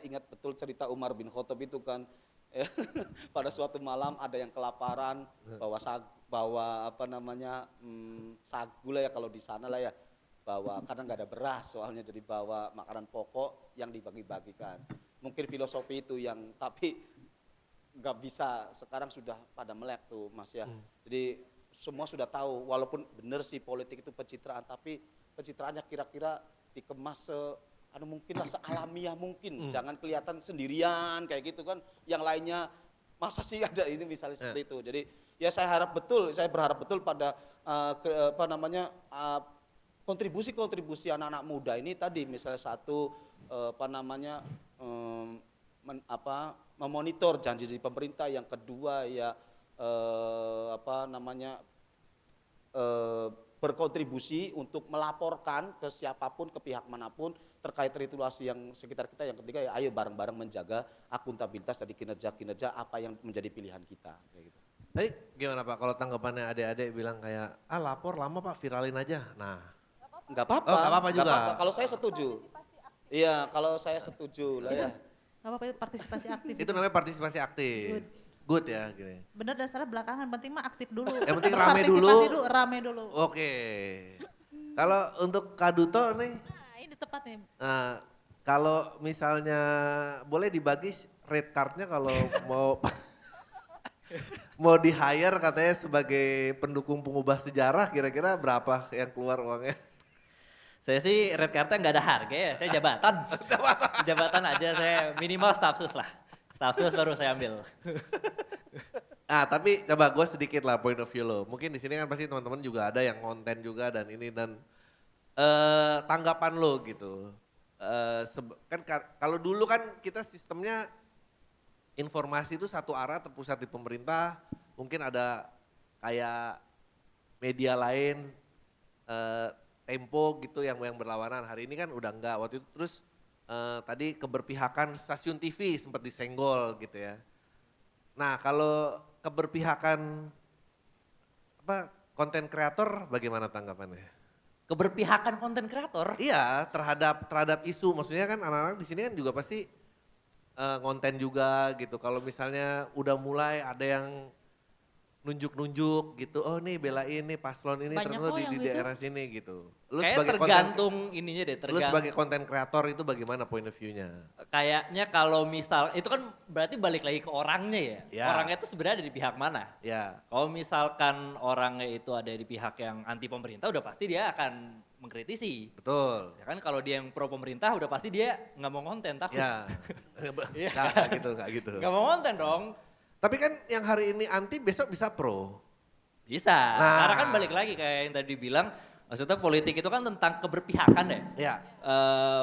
ingat betul cerita Umar bin Khattab itu kan, pada suatu malam ada yang kelaparan, bawa sagu lah ya kalau di sana lah ya, bawa karena nggak ada beras soalnya, jadi bawa makanan pokok yang dibagi-bagikan. Mungkin filosofi itu yang tapi nggak bisa, sekarang sudah pada melek tuh Mas ya. Jadi semua sudah tahu, walaupun benar sih politik itu pencitraan, tapi pencitraannya kira-kira dikemas mungkin lah sealamiah mungkin, jangan kelihatan sendirian kayak gitu kan, yang lainnya masa sih ada ini misalnya seperti itu. Jadi ya saya berharap betul pada kontribusi anak-anak muda ini tadi, misalnya satu memonitor janji pemerintah, yang kedua ya berkontribusi untuk melaporkan ke siapapun, ke pihak manapun terkait situasi yang sekitar kita. Yang ketiga ya ayo bareng-bareng menjaga akuntabilitas dari kinerja apa yang menjadi pilihan kita kayak gitu. Tapi gimana Pak kalau tanggapannya adik-adik bilang kayak lapor lama Pak, viralin aja. Nah, nggak apa-apa. Oh, nggak apa-apa juga. Nggak apa-apa. Kalau saya setuju. Iya, kalau saya setuju lah ya. Nggak apa-apa, partisipasi aktif. Itu namanya partisipasi aktif. Good ya gini. Bener, dasarnya belakangan, penting mah aktif dulu. Yang penting rame dulu. Rame dulu. Oke. Kalau untuk Kak Duto nih, Nah, ini tepat nih. kalau misalnya boleh dibagi rate cardnya kalau mau di hire katanya sebagai pendukung pengubah sejarah, kira-kira berapa yang keluar uangnya? Saya sih red cardnya nggak ada harga ya, saya jabatan. Jabatan aja, saya minimal staf sus lah. Staf sus baru saya ambil. Tapi coba gue sedikit lah point of view lo. Mungkin di sini kan pasti teman-teman juga ada yang konten juga dan ini, dan tanggapan lo gitu. Kan kalau dulu kan kita sistemnya informasi itu satu arah terpusat di pemerintah, mungkin ada kayak media lain, Tempo gitu yang berlawanan. Hari ini kan udah enggak. Waktu itu terus tadi keberpihakan stasiun TV sempat disenggol gitu ya. Nah kalau keberpihakan konten kreator bagaimana tanggapannya? Keberpihakan konten kreator? Iya, terhadap isu. Maksudnya kan anak-anak di sini kan juga pasti konten juga gitu. Kalau misalnya udah mulai ada yang nunjuk-nunjuk gitu, oh nih belain nih paslon ini Banyak ternyata kok di yang gitu. daerah sini gitu. Lu Kayak sebagai tergantung ininya deh, lu sebagai konten kreator itu bagaimana point of view-nya? Kayaknya kalau misal, itu kan berarti balik lagi ke orangnya ya. Ya. Orangnya itu sebenarnya ada di pihak mana. Ya, Kalau misalkan orangnya itu ada di pihak yang anti pemerintah, udah pasti dia akan mengkritisi. betul. Ya kan kalau dia yang pro pemerintah, udah pasti dia nggak mau konten, takut. Ya, Iya. nggak gitu. Nggak mau konten dong. Tapi kan yang hari ini anti besok bisa pro. Bisa, Nah. karena kan balik lagi kayak yang tadi bilang, maksudnya politik itu kan tentang keberpihakan deh. Ya,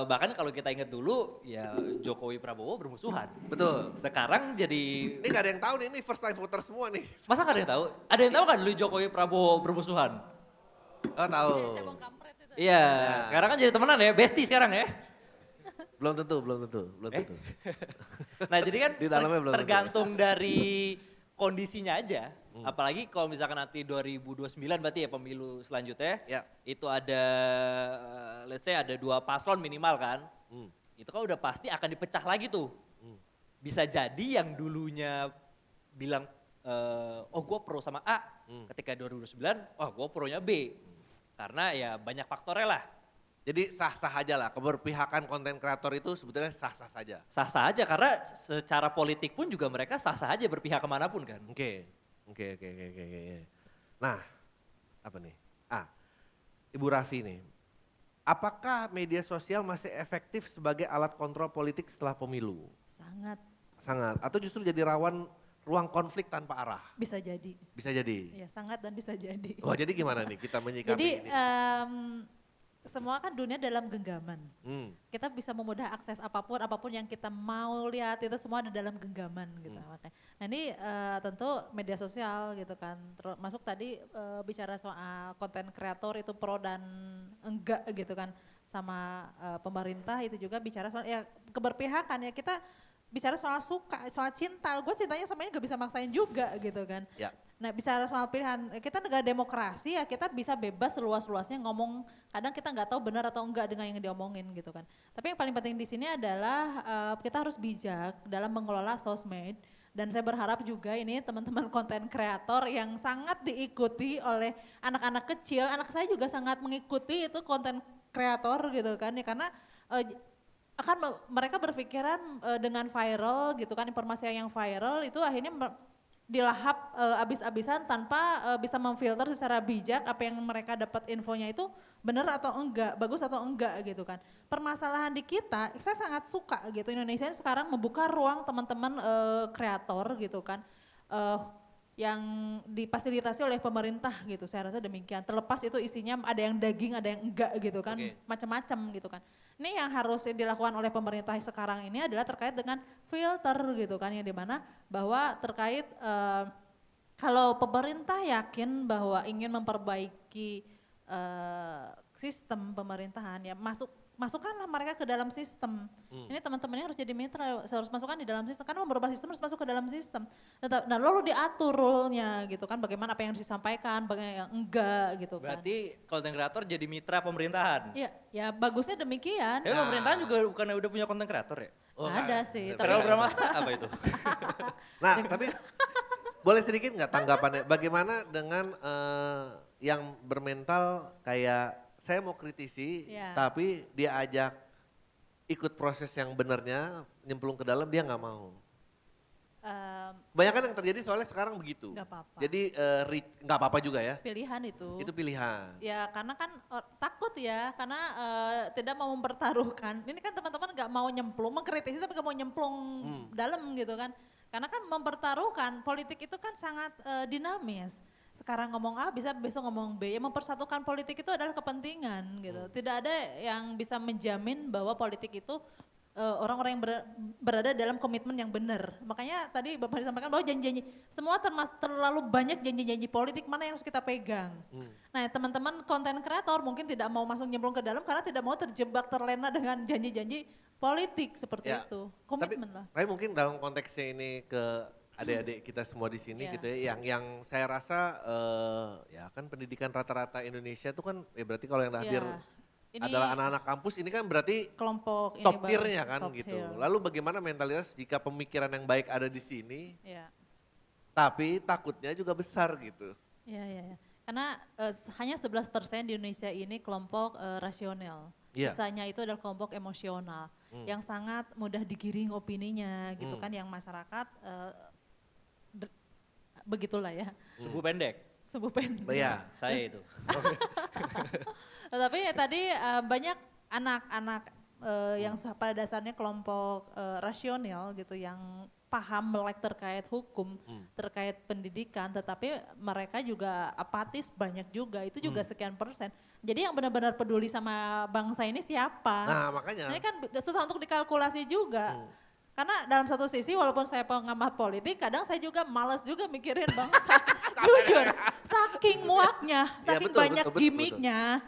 Bahkan kalau kita ingat dulu, ya Jokowi Prabowo bermusuhan. betul. Sekarang jadi, Ini nggak ada yang tahu nih, ini first time voter semua nih. masa nggak ada yang tahu? Ada yang tahu kan dulu Jokowi Prabowo bermusuhan? Oh tahu. Cebong kampret itu. Iya, Ya. sekarang kan jadi temenan ya, bestie sekarang ya. Belum tentu. tentu. Nah jadi kan Di dalamnya belum tentu. tergantung dari kondisinya aja. Apalagi kalau misalkan nanti 2029 berarti ya pemilu selanjutnya. Ya. Itu ada, let's say ada 2 paslon minimal kan. Itu kan udah pasti akan dipecah lagi tuh. Bisa jadi yang dulunya bilang, oh gue pro sama A. Ketika 2029, oh gue pro-nya B. Karena ya banyak faktornya lah. Jadi sah-sah aja lah, keberpihakan konten kreator itu sebetulnya sah-sah saja. Sah-sah aja karena secara politik pun juga mereka sah-sah aja berpihak kemanapun kan. Oke. Nah, apa nih? Ibu Raffi nih. Apakah media sosial masih efektif sebagai alat kontrol politik setelah pemilu? Sangat Sangat. Atau justru jadi rawan ruang konflik tanpa arah? bisa jadi. Bisa jadi. Ya sangat dan bisa jadi. Wah, jadi gimana nih kita menyikapi Jadi ini? semua kan dunia dalam genggaman. Hmm, Kita bisa memudah akses apapun yang kita mau lihat itu semua ada dalam genggaman gitu. Makanya. Nah ini tentu media sosial gitu kan. Termasuk tadi bicara soal konten kreator itu pro dan enggak gitu kan sama pemerintah itu juga bicara soal ya keberpihakan ya kita bicara soal suka, soal cinta. Gue cintanya sama ini gak bisa maksain juga gitu kan. ya. Nah bicara soal pilihan, kita negara demokrasi ya kita bisa bebas seluas-luasnya ngomong, kadang kita nggak tahu benar atau enggak dengan yang diomongin gitu kan. Tapi yang paling penting di sini adalah kita harus bijak dalam mengelola sosmed. Dan saya berharap juga ini teman-teman konten kreator yang sangat diikuti oleh anak-anak kecil, anak saya juga sangat mengikuti itu konten kreator gitu kan ya karena mereka berpikiran dengan viral gitu kan informasi yang viral itu akhirnya dilahap abis-abisan tanpa bisa memfilter secara bijak apa yang mereka dapat infonya itu benar atau enggak, bagus atau enggak gitu kan. Permasalahan di kita, saya sangat suka gitu Indonesia ini sekarang membuka ruang teman-teman kreator gitu kan. Yang difasilitasi oleh pemerintah gitu, saya rasa demikian. Terlepas itu isinya ada yang daging, ada yang enggak gitu kan, macam-macam gitu kan. Ini yang harus dilakukan oleh pemerintah sekarang ini adalah terkait dengan filter gitu kan, yang dimana bahwa terkait kalau pemerintah yakin bahwa ingin memperbaiki sistem pemerintahan ya masukkanlah mereka ke dalam sistem. Ini teman-temannya harus jadi mitra, harus masukkan di dalam sistem. Karena merubah sistem harus masuk ke dalam sistem. Nah lalu diatur role-nya gitu kan, bagaimana apa yang harus disampaikan, bagaimana yang enggak gitu kan. Berarti konten kreator jadi mitra pemerintahan. Iya, ya bagusnya demikian. Tapi pemerintahan juga bukan udah punya konten kreator ya? Ada sih. Verel Bramasta apa itu? Nah, tapi boleh sedikit nggak tanggapannya? Bagaimana dengan yang bermental kayak saya mau kritisi, Iya. tapi dia ajak ikut proses yang benarnya, nyemplung ke dalam dia nggak mau. Banyak kan yang terjadi soalnya sekarang begitu. Nggak apa-apa. Jadi nggak apa-apa juga ya. Pilihan itu. Itu pilihan. Ya karena kan takut ya, karena tidak mau mempertaruhkan. Ini kan teman-teman nggak mau nyemplung, mengkritisi tapi nggak mau nyemplung dalam gitu kan. Karena kan mempertaruhkan, politik itu kan sangat dinamis. Sekarang ngomong A bisa besok ngomong B. Yang mempersatukan politik itu adalah kepentingan gitu. Tidak ada yang bisa menjamin bahwa politik itu orang-orang yang berada dalam komitmen yang benar. Makanya tadi Bapak disampaikan bahwa janji-janji, semua terlalu banyak janji-janji politik mana yang harus kita pegang. Nah teman-teman konten kreator mungkin tidak mau masuk nyemplung ke dalam karena tidak mau terjebak terlena dengan janji-janji politik seperti Ya, itu. Komitmen lah. Tapi mungkin dalam konteksnya ini ke adik-adik kita semua di sini Iya. gitu ya, yang saya rasa ya kan pendidikan rata-rata Indonesia itu kan ya berarti kalau yang hadir Iya. Ini adalah anak-anak kampus ini kan berarti kelompok ini top baru, tier-nya kan top gitu. tier. Lalu bagaimana mentalitas jika pemikiran yang baik ada di sini, Iya. Tapi takutnya juga besar gitu. Iya, iya, iya. Karena hanya 11% di Indonesia ini kelompok rasional. Iya. Sisanya itu adalah kelompok emosional yang sangat mudah digiring opininya gitu kan, yang masyarakat begitulah ya. Subuh pendek. Subuh pendek. Iya. Saya itu. Tapi tadi banyak anak-anak yang pada dasarnya kelompok rasional gitu, yang paham melek terkait hukum, terkait pendidikan, tetapi mereka juga apatis banyak juga, itu juga sekian persen. Jadi yang benar-benar peduli sama bangsa ini siapa? Nah makanya. Ini kan susah untuk dikalkulasi juga. Karena dalam satu sisi walaupun saya pengamat politik, kadang saya juga malas juga mikirin bangsa. Jujur, saking muaknya, Ya, saking betul, banyak betul, gimmicknya.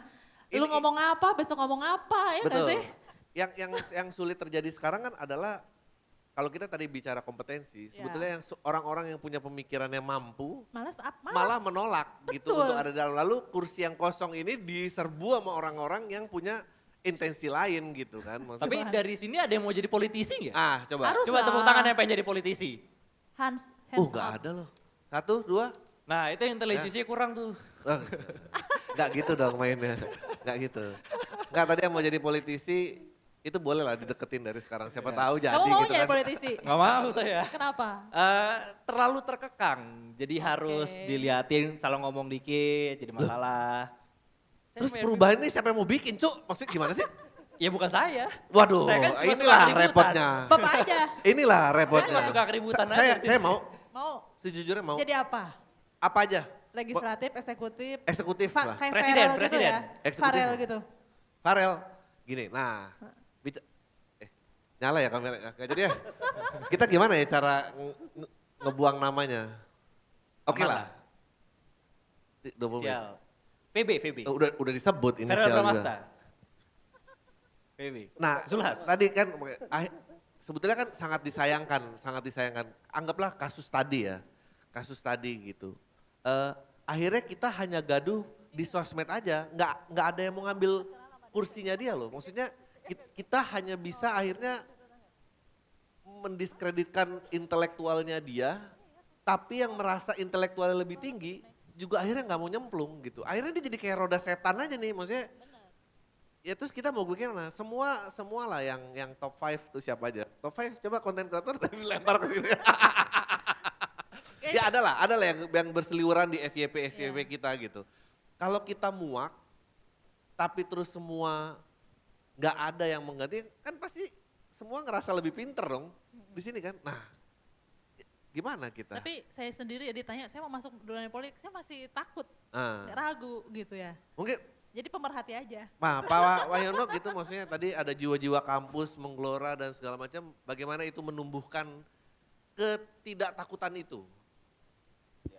Lu Ini- ngomong apa, besok ngomong apa, ya nggak Betul. sih? Yang sulit terjadi sekarang kan adalah kalau kita tadi bicara kompetensi, sebetulnya yang orang-orang yang punya pemikiran yang mampu Malas. malah menolak gitu Betul. untuk ada dalam. Lalu kursi yang kosong ini diserbu sama orang-orang yang punya intensi lain gitu kan. Maksudnya, Tapi dari sini ada yang mau jadi politisi nggak? coba. Harus Coba lah. tepuk tangan yang pengen jadi politisi. Hands Nggak up. ada loh. 1, 2. Nah itu yang televisinya kurang tuh. Nggak gitu dong mainnya. Nggak gitu. Nggak, tadi yang mau jadi politisi itu boleh lah dideketin dari sekarang. Siapa tahu jadi Kamu mau gitu jadi kan. politisi? Nggak mau saya. Kenapa? Terlalu terkekang, jadi harus diliatin, salah ngomong dikit, jadi masalah. Terus perubahan ini siapa yang mau bikin, Cuk? Maksudnya gimana sih? Ya bukan saya. Waduh, Saya kan cuma suka inilah keributan. repotnya. Bapak aja. Inilah Saya repotnya. cuma suka keributan Saya aja sih. saya mau, Mau sejujurnya mau. jadi apa? Apa aja? Legislatif, eksekutif, Eksekutif lah. kayak Presiden, Farel gitu presiden. ya? Eksekutif. Farel gitu. Farel, gini, nah. Nyala ya kamera, nggak jadi ya. Kita gimana ya cara ngebuang namanya? Oke Aman lah. 20 menit. Sial. VB. Udah disebut ini Ferel Bramasta. VB. Nah, Zulhas. tadi kan sebetulnya kan sangat disayangkan. Anggaplah kasus tadi ya, kasus tadi gitu. Akhirnya kita hanya gaduh di sosmed aja, nggak ada yang mau ngambil kursinya dia loh. Maksudnya kita hanya bisa akhirnya mendiskreditkan intelektualnya dia, tapi yang merasa intelektualnya lebih tinggi juga akhirnya nggak mau nyemplung gitu. Akhirnya dia jadi kayak roda setan aja nih, maksudnya. Ya terus kita mau gimana? Semua lah yang top 5 tuh siapa aja? Top 5 coba konten kreator tadi dilempar ke sini. Ya ada lah yang berseliweran di FYP kita gitu. Kalau kita muak, tapi terus semua nggak ada yang mengganti, kan pasti semua ngerasa lebih pinter dong di sini kan. Nah, gimana kita? Tapi saya sendiri ya ditanya, saya mau masuk dunia politik, saya masih takut, Ah. ragu gitu ya. Mungkin Jadi pemerhati aja. Pak Wahyono gitu maksudnya tadi ada jiwa-jiwa kampus menggelora dan segala macam, bagaimana itu menumbuhkan ketidaktakutan itu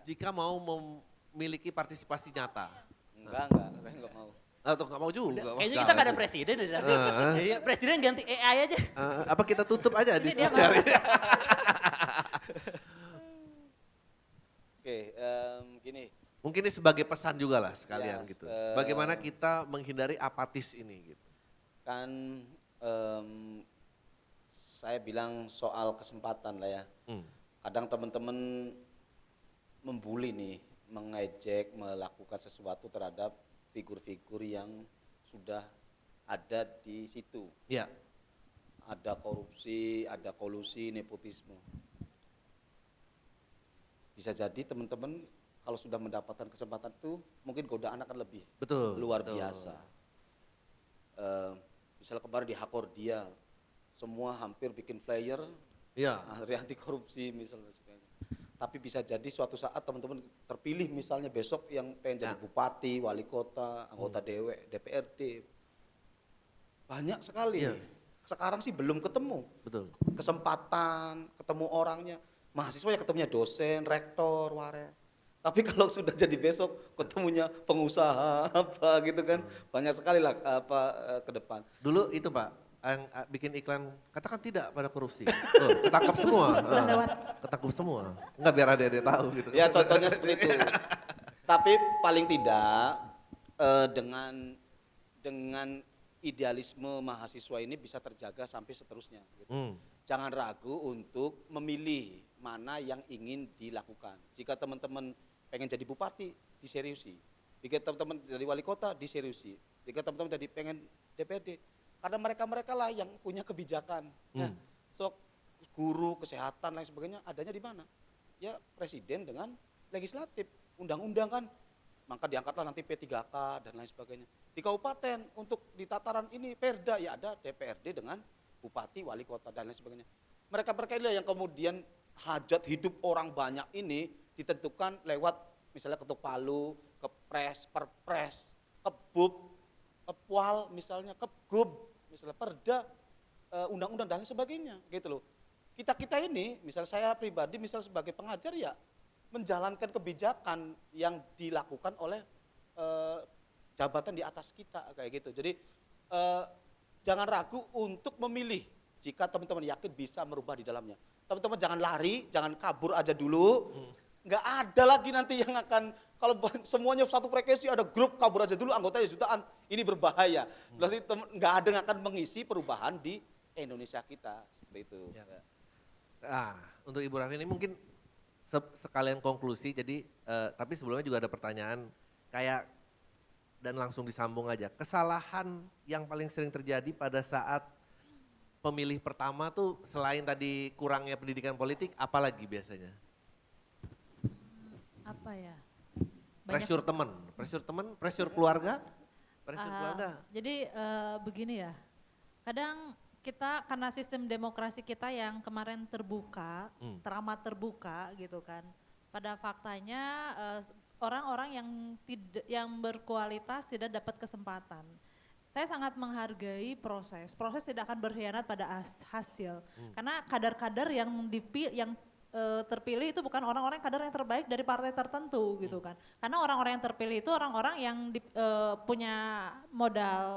jika mau memiliki partisipasi nyata. Enggak, saya enggak mau. Atau nggak mau juga. Kayaknya kita nggak ada presiden deh. Jadi presiden ganti AI aja. Apa kita tutup aja Ini dia diskusi hari ini? Oke, gini. Mungkin ini sebagai pesan juga lah sekalian Yes, gitu. Bagaimana kita menghindari apatis ini gitu. Kan saya bilang soal kesempatan lah ya. Kadang teman-teman membuli nih, mengejek, melakukan sesuatu terhadap figur-figur yang sudah ada di situ. Iya. Ada korupsi, ada kolusi, nepotisme. Bisa jadi teman-teman kalau sudah mendapatkan kesempatan itu mungkin godaan akan lebih Betul. luar betul. biasa. Misalnya kemarin di Hakordia, semua hampir bikin flyer Iya. anti korupsi misalnya. Tapi bisa jadi suatu saat teman-teman terpilih misalnya besok yang pengen jadi bupati, wali kota, anggota DPRD. Banyak sekali. Iya. Sekarang sih belum ketemu Betul. kesempatan, ketemu orangnya. Mahasiswa ya ketemunya dosen, rektor, waret. Tapi kalau sudah jadi besok ketemunya pengusaha apa gitu kan, banyak sekali lah ke depan. Dulu itu Pak, yang bikin iklan katakan tidak pada korupsi. Ketangkap semua. Ketangkap semua. Enggak biar ada tahu gitu. Ya contohnya seperti itu. Tapi paling tidak dengan idealisme mahasiswa ini bisa terjaga sampai seterusnya. Gitu. Jangan ragu untuk memilih mana yang ingin dilakukan. Jika teman-teman pengen jadi bupati, diseriusi. Jika teman-teman jadi wali kota, diseriusi. Jika teman-teman jadi pengen DPRD, karena mereka-mereka lah yang punya kebijakan. Ya. So, guru, kesehatan, lain sebagainya adanya di mana? Ya presiden dengan legislatif, undang-undang kan, maka diangkatlah nanti P3K dan lain sebagainya. Di kabupaten untuk di tataran ini Perda, ya ada DPRD dengan bupati, wali kota dan lain sebagainya. Mereka-mereka inilah yang kemudian hajat hidup orang banyak ini ditentukan lewat misalnya ketuk palu, kepres, perpres, kebub, kepwal misalnya, kebgub, misalnya perda, undang-undang dan lain sebagainya gitu loh. Kita ini, misal saya pribadi, misal sebagai pengajar ya menjalankan kebijakan yang dilakukan oleh jabatan di atas kita kayak gitu. Jadi jangan ragu untuk memilih jika teman-teman yakin bisa merubah di dalamnya. Teman-teman jangan lari, jangan kabur aja dulu. Nggak ada lagi nanti yang akan, kalau semuanya satu frekuensi ada grup kabur aja dulu anggotanya jutaan, ini berbahaya. Berarti nggak ada yang akan mengisi perubahan di Indonesia kita seperti itu. Ya. Nah, untuk Ibu Raffi ini mungkin sekalian konklusi, jadi tapi sebelumnya juga ada pertanyaan kayak dan langsung disambung aja. Kesalahan yang paling sering terjadi pada saat pemilih pertama tuh selain tadi kurangnya pendidikan politik, apa lagi biasanya? Apa ya? Pressure teman, pressure keluarga, pressure keluarga. Jadi begini ya, kadang kita karena sistem demokrasi kita yang kemarin terbuka, teramat terbuka gitu kan. Pada faktanya orang-orang yang berkualitas tidak dapat kesempatan. Saya sangat menghargai proses. Proses tidak akan berkhianat pada hasil. Karena kader-kader yang terpilih itu bukan orang-orang kader yang terbaik dari partai tertentu gitu kan. Karena orang-orang yang terpilih itu orang-orang yang punya modal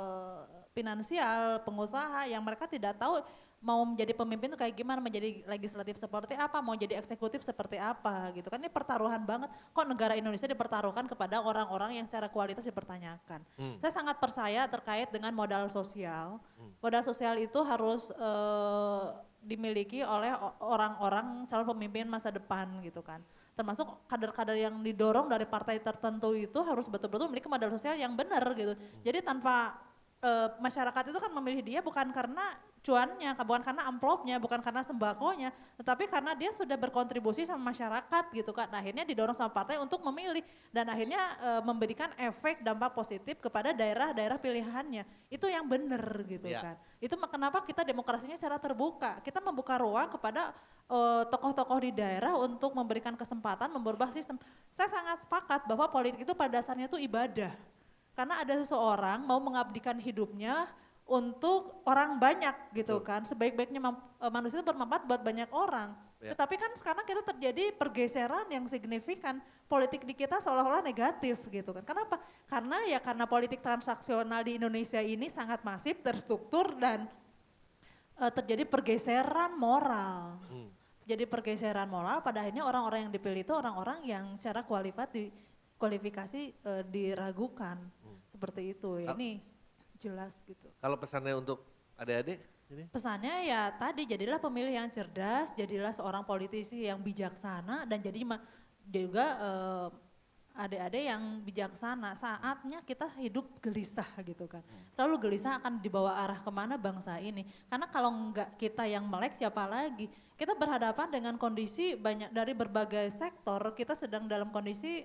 finansial, pengusaha yang mereka tidak tahu mau menjadi pemimpin itu kayak gimana, menjadi legislatif seperti apa, mau jadi eksekutif seperti apa gitu kan. Ini pertaruhan banget, kok negara Indonesia dipertaruhkan kepada orang-orang yang secara kualitas dipertanyakan. Saya sangat percaya terkait dengan modal sosial. Modal sosial itu harus dimiliki oleh orang-orang calon pemimpin masa depan gitu kan. Termasuk kader-kader yang didorong dari partai tertentu itu harus betul-betul memiliki modal sosial yang benar gitu. Jadi tanpa masyarakat itu kan memilih dia bukan karena cuannya, bukan karena amplopnya, bukan karena sembakonya, tetapi karena dia sudah berkontribusi sama masyarakat gitu kan. Nah, akhirnya didorong sama partai untuk memilih dan akhirnya memberikan efek dampak positif kepada daerah-daerah pilihannya. Itu yang benar gitu kan. Itu kenapa kita demokrasinya secara terbuka. Kita membuka ruang kepada tokoh-tokoh di daerah untuk memberikan kesempatan merubah sistem. Saya sangat sepakat bahwa politik itu pada dasarnya itu ibadah. Karena ada seseorang mau mengabdikan hidupnya untuk orang banyak gitu kan. Sebaik-baiknya manusia itu bermanfaat buat banyak orang. Tetapi kan sekarang kita terjadi pergeseran yang signifikan. Politik di kita seolah-olah negatif gitu kan. Kenapa? Karena politik transaksional di Indonesia ini sangat masif, terstruktur dan terjadi pergeseran moral. Jadi pergeseran moral pada akhirnya orang-orang yang dipilih itu orang-orang yang secara kualifikasi diragukan. Seperti itu ya, ini jelas gitu. Kalau pesannya untuk adik-adik? Pesannya ya tadi, jadilah pemilih yang cerdas, jadilah seorang politisi yang bijaksana dan jadi juga adik-adik yang bijaksana. Saatnya kita hidup gelisah gitu kan. Selalu gelisah akan dibawa arah kemana bangsa ini. Karena kalau enggak kita yang melek siapa lagi. Kita berhadapan dengan kondisi banyak dari berbagai sektor, kita sedang dalam kondisi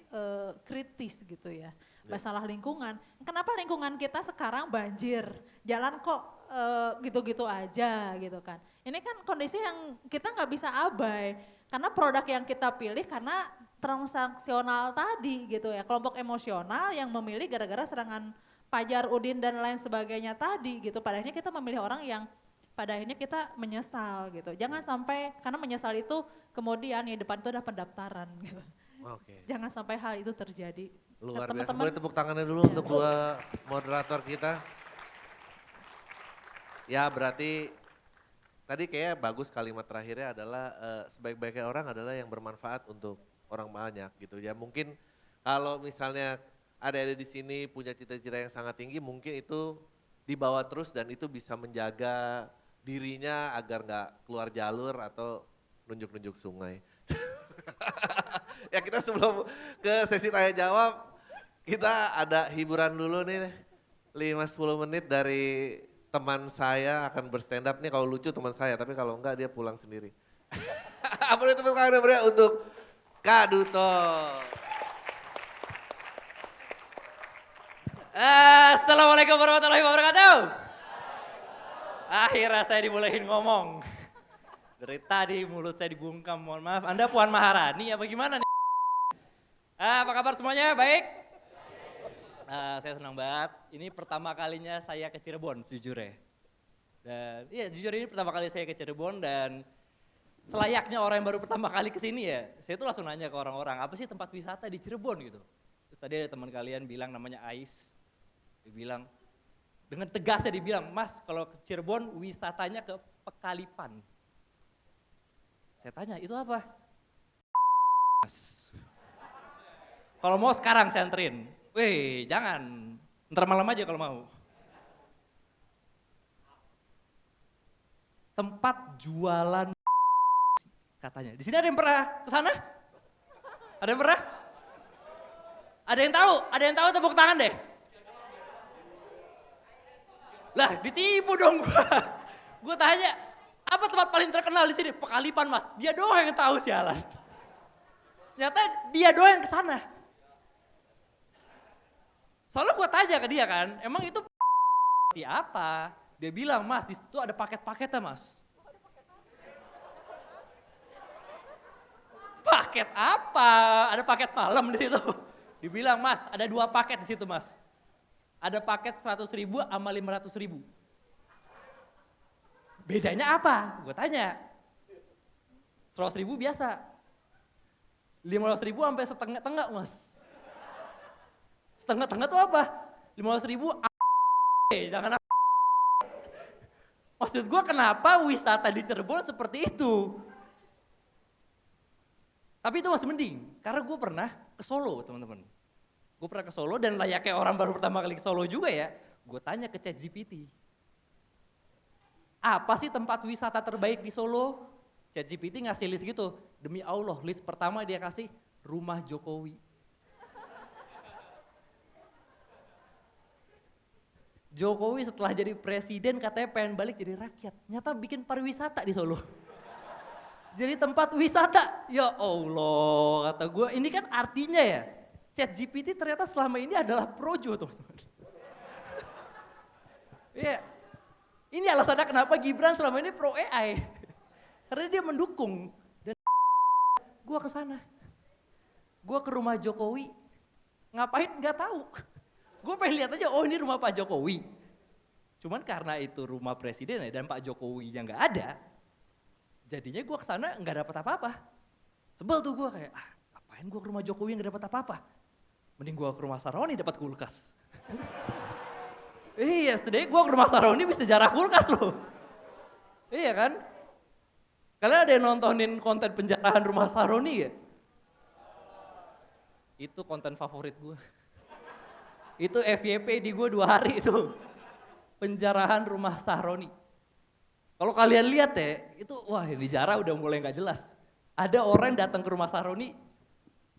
kritis gitu ya. Masalah lingkungan. Kenapa lingkungan kita sekarang banjir? Jalan kok gitu-gitu aja gitu kan. Ini kan kondisi yang kita nggak bisa abai. Karena produk yang kita pilih karena transaksional tadi gitu ya, kelompok emosional yang memilih gara-gara serangan Fajar, Udin dan lain sebagainya tadi gitu. Pada akhirnya kita memilih orang yang pada akhirnya kita menyesal gitu. Jangan sampai, karena menyesal itu kemudian ya depan itu ada pendaftaran gitu. Jangan sampai hal itu terjadi. Luar biasa, boleh tepuk tangannya dulu untuk dua moderator kita. Ya berarti tadi kayak bagus kalimat terakhirnya adalah sebaik-baiknya orang adalah yang bermanfaat untuk orang banyak gitu ya. Mungkin kalau misalnya ada di sini punya cita-cita yang sangat tinggi, mungkin itu dibawa terus dan itu bisa menjaga dirinya agar nggak keluar jalur atau nunjuk-nunjuk sungai. Ya kita sebelum ke sesi tanya jawab, kita ada hiburan dulu nih 5-10 menit dari teman saya akan berstand up nih, kalau lucu teman saya, tapi kalau enggak dia pulang sendiri. Boleh tepuk tangan beri untuk Kak Duto. Assalamualaikum warahmatullahi wabarakatuh. Akhirnya saya dibolehin ngomong. Dari tadi mulut saya dibungkam, mohon maaf. Anda Puan Maharani apa gimana nih? Apa kabar semuanya? Baik? Saya senang banget. Ini pertama kalinya saya ke Cirebon, sejujurnya. Dan iya jujur ini pertama kali saya ke Cirebon dan selayaknya orang yang baru pertama kali ke sini ya, saya tuh langsung nanya ke orang-orang, apa sih tempat wisata di Cirebon gitu. Terus tadi ada teman kalian bilang namanya Ais. Dia bilang, dengan tegasnya dibilang, Mas kalau ke Cirebon wisatanya ke Pekalipan. Saya tanya, itu apa? Mas. Kalau mau sekarang saya anterin. Weh, jangan. Ntar malam aja kalau mau. Tempat jualan katanya. Di sini ada yang pernah ke sana? Ada yang pernah? Ada yang tahu? Ada yang tahu tepuk tangan deh. Lah, ditipu dong gua. Gua tanya, apa tempat paling terkenal di sini? Pekalipan, Mas. Dia doang yang tahu sialan. Nyata dia doang yang ke sana. Soalnya gua tanya ke dia kan, emang itu seperti apa? Dia bilang, Mas, di situ ada paket-paketnya, Mas. Paket apa? Ada paket malam di situ. Dibilang, Mas, ada 2 paket di situ, Mas. Ada paket 100.000 sama 500.000. Bedanya apa? Gue tanya. 100.000 biasa. 500.000 sampai setengah-tengah, Mas. Setengah-tengah tuh apa? 500.000 jangan. Maksud gue kenapa wisata di Cirebon seperti itu? Tapi itu masih mending, karena gue pernah ke Solo teman-teman. Gue pernah ke Solo dan layaknya orang baru pertama kali ke Solo juga ya, gue tanya ke ChatGPT. Apa sih tempat wisata terbaik di Solo? ChatGPT ngasih list gitu, demi Allah list pertama dia kasih rumah Jokowi. Jokowi setelah jadi presiden katanya pengen balik jadi rakyat, nyata bikin pariwisata di Solo. Jadi tempat wisata, ya Allah kata gue, ini kan artinya ya, ChatGPT ternyata selama ini adalah projo teman-teman. Iya, ini alasannya kenapa Gibran selama ini pro AI. Karena dia mendukung, dan gue ke sana. Gue ke rumah Jokowi, ngapain nggak tahu. Gue pengen lihat aja, oh ini rumah Pak Jokowi. Cuman karena itu rumah presiden ya, dan Pak Jokowi yang nggak ada, jadinya gue kesana nggak dapat apa-apa. Sebel tuh gue kayak, ngapain gue ke rumah Jokowi yang nggak dapat apa-apa? Mending gue ke rumah Saroni dapat kulkas. Iya, setidaknya gue ke rumah Saroni bisa jarah kulkas loh. Iya kan? Kalian ada yang nontonin konten penjarahan rumah Saroni ya? Itu konten favorit gue. Itu FYP di gue 2 hari itu. Penjarahan rumah Saroni. Kalau kalian lihat ya, itu wah di jarah udah mulai gak jelas. Ada orang datang ke rumah Saroni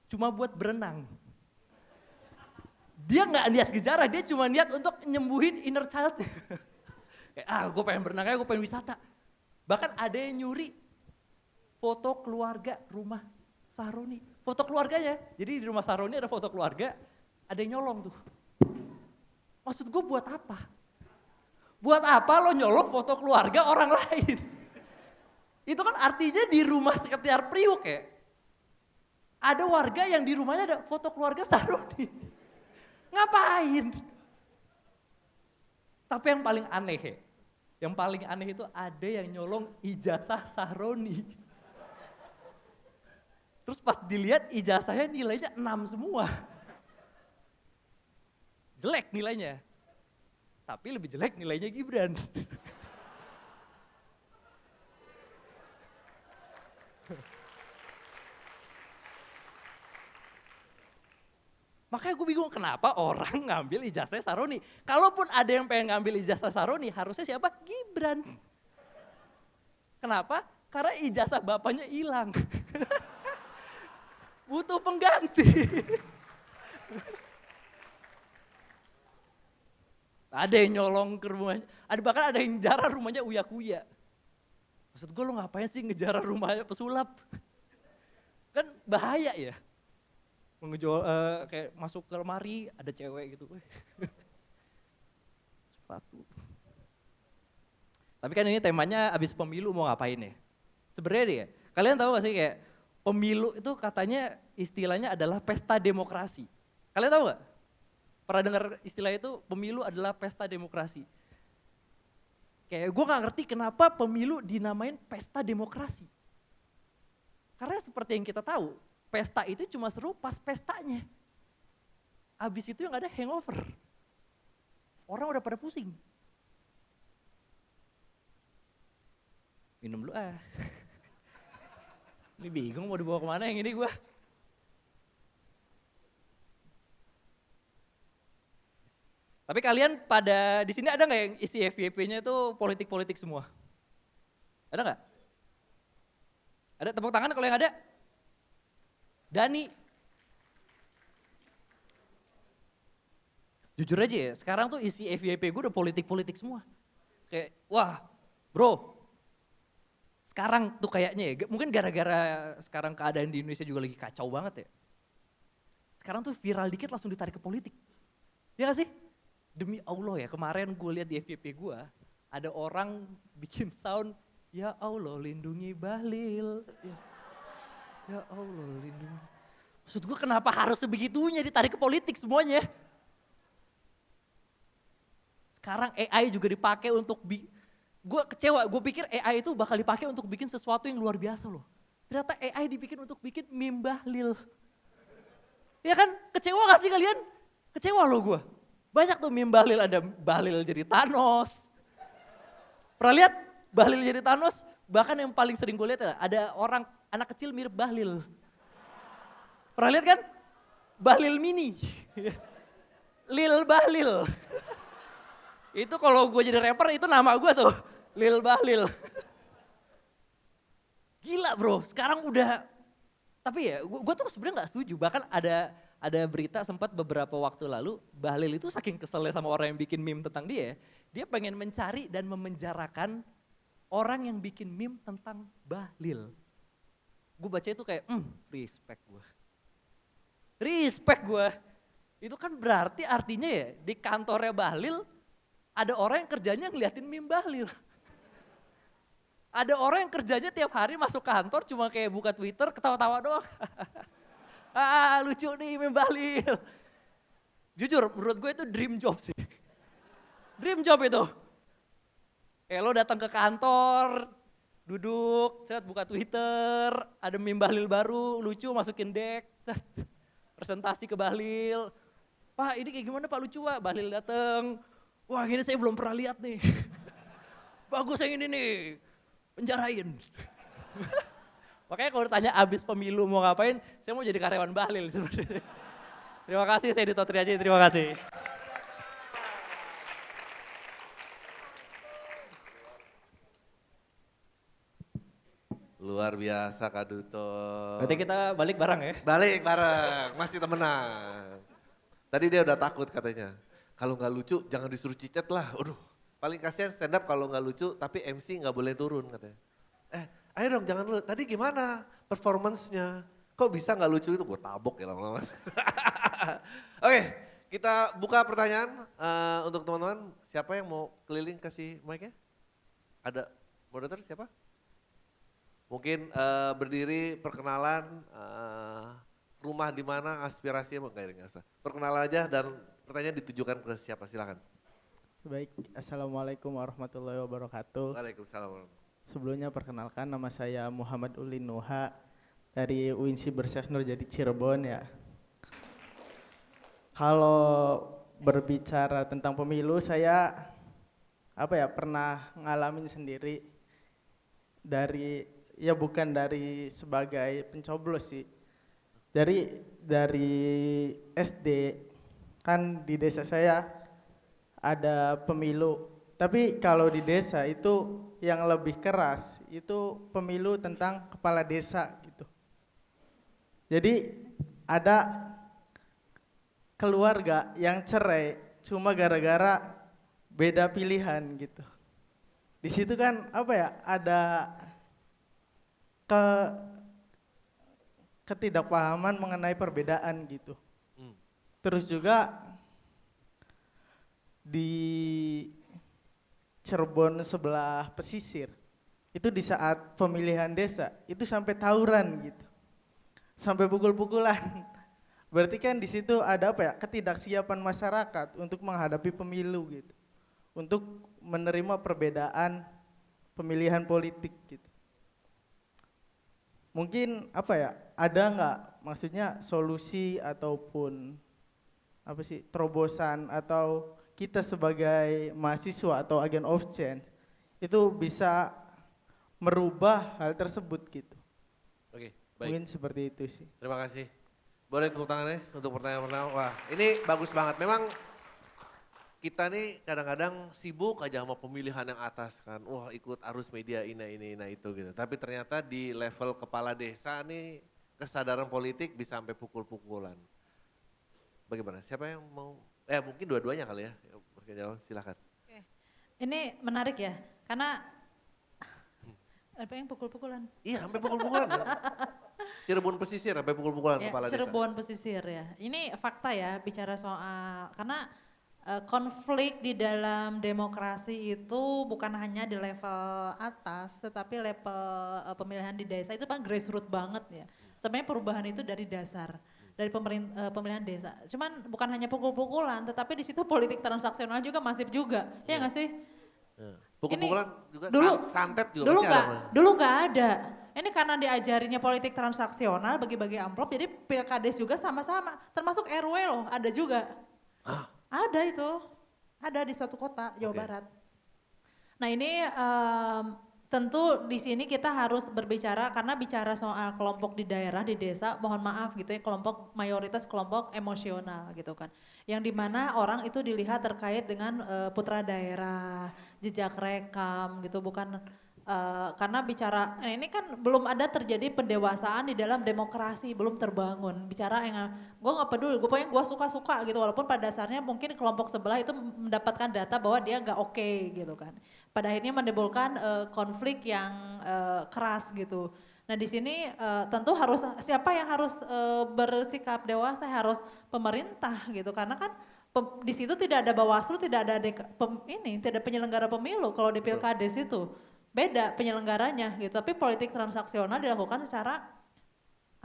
cuma buat berenang. Dia gak niat kejarah, dia cuma niat untuk nyembuhin inner child. Kayak gue pengen berenang aja, gue pengen wisata. Bahkan ada yang nyuri foto keluarga rumah Saroni. Foto keluarganya, jadi di rumah Saroni ada foto keluarga, ada yang nyolong tuh. Maksud gue buat apa? Buat apa lo nyolong foto keluarga orang lain? Itu kan artinya di rumah Sekretariat Priuk ya. Ada warga yang di rumahnya ada foto keluarga Saroni. Ngapain? Tapi yang paling aneh ya. Yang paling aneh itu ada yang nyolong ijazah Saroni. Terus pas dilihat ijazahnya nilainya 6 semua. Jelek nilainya. Tapi lebih jelek nilainya Gibran. Makanya gue bingung kenapa orang ngambil ijazah Saroni. Kalaupun ada yang pengen ngambil ijazah Saroni, harusnya siapa? Gibran. Kenapa? Karena ijazah bapaknya hilang. Butuh pengganti. Ada yang nyolong ke rumahnya. Bahkan ada yang jarah rumahnya uya-kuya. Maksud gue, lo ngapain sih ngejarah rumahnya pesulap? Kan bahaya ya. Mengejual kayak masuk ke lemari ada cewek gitu. Sepatu. Tapi kan ini temanya abis pemilu mau ngapain ya? Sebenarnya deh, kalian tahu gak sih kayak pemilu itu katanya istilahnya adalah pesta demokrasi. Kalian tahu gak? Pernah dengar istilah itu, pemilu adalah pesta demokrasi. Kayak gue gak ngerti kenapa pemilu dinamain pesta demokrasi. Karena seperti yang kita tahu, pesta itu cuma seru pas pestanya. Abis itu yang ada hangover. Orang udah pada pusing. Minum dulu ah. Ini bingung mau dibawa kemana yang ini gue. Tapi kalian pada di sini ada nggak yang isi FYP-nya itu politik-politik semua? Ada nggak? Ada tepuk tangan kalau yang ada? Dani. Jujur aja ya, sekarang tuh isi FYP gue udah politik-politik semua. Kayak, wah bro, sekarang tuh kayaknya ya, mungkin gara-gara sekarang keadaan di Indonesia juga lagi kacau banget ya. Sekarang tuh viral dikit langsung ditarik ke politik. Ya gak sih? Demi Allah ya, kemarin gue lihat di FYP gue, ada orang bikin sound, ya Allah lindungi Bahlil. Ya Allah lindungi. Maksud gue kenapa harus sebegitunya ditarik ke politik semuanya? Sekarang AI juga dipakai untuk, gue kecewa, gue pikir AI itu bakal dipakai untuk bikin sesuatu yang luar biasa loh. Ternyata AI dibikin untuk bikin meme Bahlil. Ya kan, kecewa gak sih kalian? Kecewa loh gue. Banyak tuh meme Bahlil, ada Bahlil jadi Thanos. Pernah lihat Bahlil jadi Thanos? Bahkan yang paling sering gue lihat ada orang, anak kecil mirip Bahlil. Pernah lihat kan? Bahlil mini. Lil Bahlil. Itu kalau gue jadi rapper itu nama gue tuh. Lil Bahlil. Gila bro, sekarang udah. Tapi ya gue tuh sebenarnya gak setuju. Bahkan ada berita sempat beberapa waktu lalu, Bahlil itu saking keselnya sama orang yang bikin meme tentang dia pengen mencari dan memenjarakan orang yang bikin meme tentang Bahlil. Gue baca itu kayak, respect gue. Respect gue. Itu kan berarti artinya ya di kantornya Bahlil ada orang yang kerjanya ngeliatin meme Bahlil. Ada orang yang kerjanya tiap hari masuk kantor cuma kayak buka Twitter ketawa-tawa doang. Lucu nih meme Bahlil. Jujur menurut gue itu dream job sih. Dream job itu. Lo datang ke kantor, duduk, buka Twitter, ada meme Bahlil baru, lucu masukin deck, presentasi ke Bahlil. Pak ini kayak gimana Pak, lucu Pak, Bahlil dateng. Wah ini saya belum pernah lihat nih. Bagus yang ini nih, penjarain. Makanya kalau ditanya abis pemilu mau ngapain, saya mau jadi karyawan Bahlil sebenarnya. Terima kasih, saya Dito Triaji, terima kasih. Luar biasa Kak Duto. Berarti kita balik bareng ya? Balik bareng, masih temenan. Tadi dia udah takut katanya. Kalau nggak lucu jangan disuruh cicet lah. Aduh, paling kasihan stand up kalau nggak lucu tapi MC nggak boleh turun katanya. Ayo dong jangan lu. Tadi gimana performance-nya? Kok bisa nggak lucu itu? Gue tabok ya lama-lama. Oke, kita buka pertanyaan untuk teman-teman. Siapa yang mau keliling kasih mic-nya? Ada moderator siapa? Mungkin berdiri perkenalan rumah di mana aspirasinya enggak usah. Perkenalan aja dan pertanyaan ditujukan ke siapa, silakan. Baik, Assalamualaikum warahmatullahi wabarakatuh. Waalaikumsalam. Sebelumnya perkenalkan nama saya Muhammad Ulin Nuha dari UINSI Bersyekh Nurjadi Cirebon ya. Kalau berbicara tentang pemilu saya pernah ngalamin sendiri bukan dari sebagai pencoblos sih. Dari SD kan di desa saya ada pemilu Tapi kalau di desa itu yang lebih keras itu pemilu tentang kepala desa gitu. Jadi ada keluarga yang cerai cuma gara-gara beda pilihan gitu. Di situ kan apa ya, ada ke ketidakpahaman mengenai perbedaan gitu. Terus juga di Cirebon sebelah pesisir itu di saat pemilihan desa itu sampai tawuran gitu, sampai pukul-pukulan. Berarti kan di situ ada apa ya, ketidaksiapan masyarakat untuk menghadapi pemilu gitu, untuk menerima perbedaan pemilihan politik gitu. Mungkin apa ya, ada nggak maksudnya solusi ataupun apa sih, terobosan atau kita sebagai mahasiswa atau agent of change itu bisa merubah hal tersebut gitu. Oke, baik. Mungkin seperti itu sih. Terima kasih. Boleh tepuk tangannya untuk pertanyaan pertama. Wah, ini bagus banget. Memang kita nih kadang-kadang sibuk aja sama pemilihan yang atas kan. Wah, ikut arus media ini itu gitu. Tapi ternyata di level kepala desa nih kesadaran politik bisa sampai pukul-pukulan. Bagaimana? Siapa yang mau? Mungkin dua-duanya kali ya. Jawab, silakan. Oke. Ini menarik ya, karena apa yang pukul-pukulan? Iya, sampai pukul-pukulan. Ya. Cirebon pesisir sampai pukul-pukulan Ya, kepala desa. Cirebon pesisir ya. Ini fakta ya, bicara soal karena konflik di dalam demokrasi itu bukan hanya di level atas, tetapi level pemilihan di desa itu kan grassroots banget ya. Sebenarnya perubahan itu dari dasar, dari pemilihan desa. Cuman bukan hanya pukul-pukulan, tetapi di situ politik transaksional juga masif juga, ya nggak sih? Pukul-pukulan juga Dulu, santet juga dulu pasti nggak, ada. dulu nggak ada. Ini karena diajarinya politik transaksional, bagi-bagi amplop, jadi pilkades juga sama-sama, termasuk RW loh, ada juga. Ada itu, ada di suatu kota Jawa Barat. Nah ini tentu di sini kita harus berbicara, karena bicara soal kelompok di daerah, di desa, mohon maaf gitu ya, kelompok mayoritas kelompok emosional gitu kan. Yang dimana orang itu dilihat terkait dengan putra daerah, jejak rekam gitu, bukan karena bicara ini kan belum ada terjadi pendewasaan di dalam demokrasi, belum terbangun. Bicara yang gue nggak peduli, gue pokoknya gue suka-suka gitu, walaupun pada dasarnya mungkin kelompok sebelah itu mendapatkan data bahwa dia nggak oke gitu kan. Pada akhirnya menimbulkan konflik yang keras gitu. Nah di sini tentu harus siapa yang harus bersikap dewasa, harus pemerintah gitu, karena kan di situ tidak ada Bawaslu, tidak ada tidak penyelenggara pemilu kalau di pilkades itu. Beda penyelenggaranya gitu, tapi politik transaksional dilakukan secara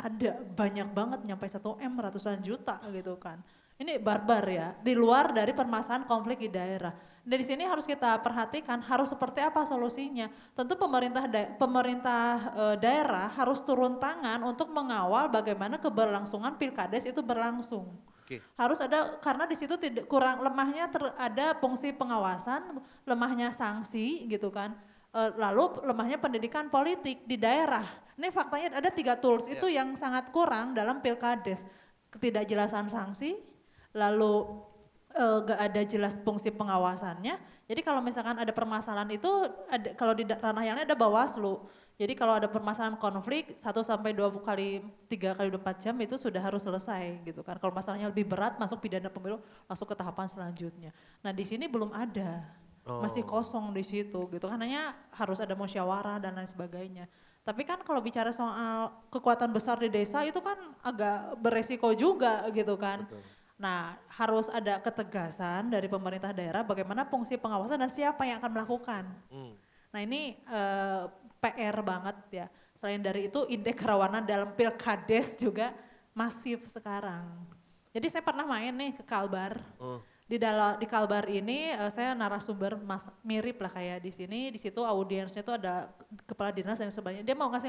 ada banyak banget, nyampe 1 M, ratusan juta gitu kan. Ini barbar ya, di luar dari permasalahan konflik di daerah. Dan di sini harus kita perhatikan harus seperti apa solusinya. Tentu pemerintah daerah harus turun tangan untuk mengawal bagaimana keberlangsungan pilkades itu berlangsung. Harus ada, karena di situ kurang lemahnya ada fungsi pengawasan, lemahnya sanksi gitu kan. Lalu lemahnya pendidikan politik di daerah. Ini faktanya ada 3 tools itu yang sangat kurang dalam pilkades. Ketidakjelasan sanksi, lalu gak ada jelas fungsi pengawasannya. Jadi kalau misalkan ada permasalahan itu, kalau di ranah yang lain ada Bawaslu. Jadi kalau ada permasalahan konflik 1 sampai 2 kali, 3 kali 24 jam itu sudah harus selesai gitu kan. Kalau masalahnya lebih berat masuk pidana pemilu, masuk ke tahapan selanjutnya. Nah di sini belum ada. Masih kosong di situ gitu, karena harus ada musyawarah dan lain sebagainya. Tapi kan kalau bicara soal kekuatan besar di desa itu kan agak beresiko juga gitu kan. Betul. Nah harus ada ketegasan dari pemerintah daerah bagaimana fungsi pengawasan dan siapa yang akan melakukan. Nah ini PR banget ya. Selain dari itu indeks kerawanan dalam pilkades juga masif sekarang. Jadi saya pernah main nih ke Kalbar. Di Kalbar ini saya narasumber mirip lah kayak di sini. Di situ audiensnya tuh ada kepala dinas dan sebagainya. Dia mau ngasih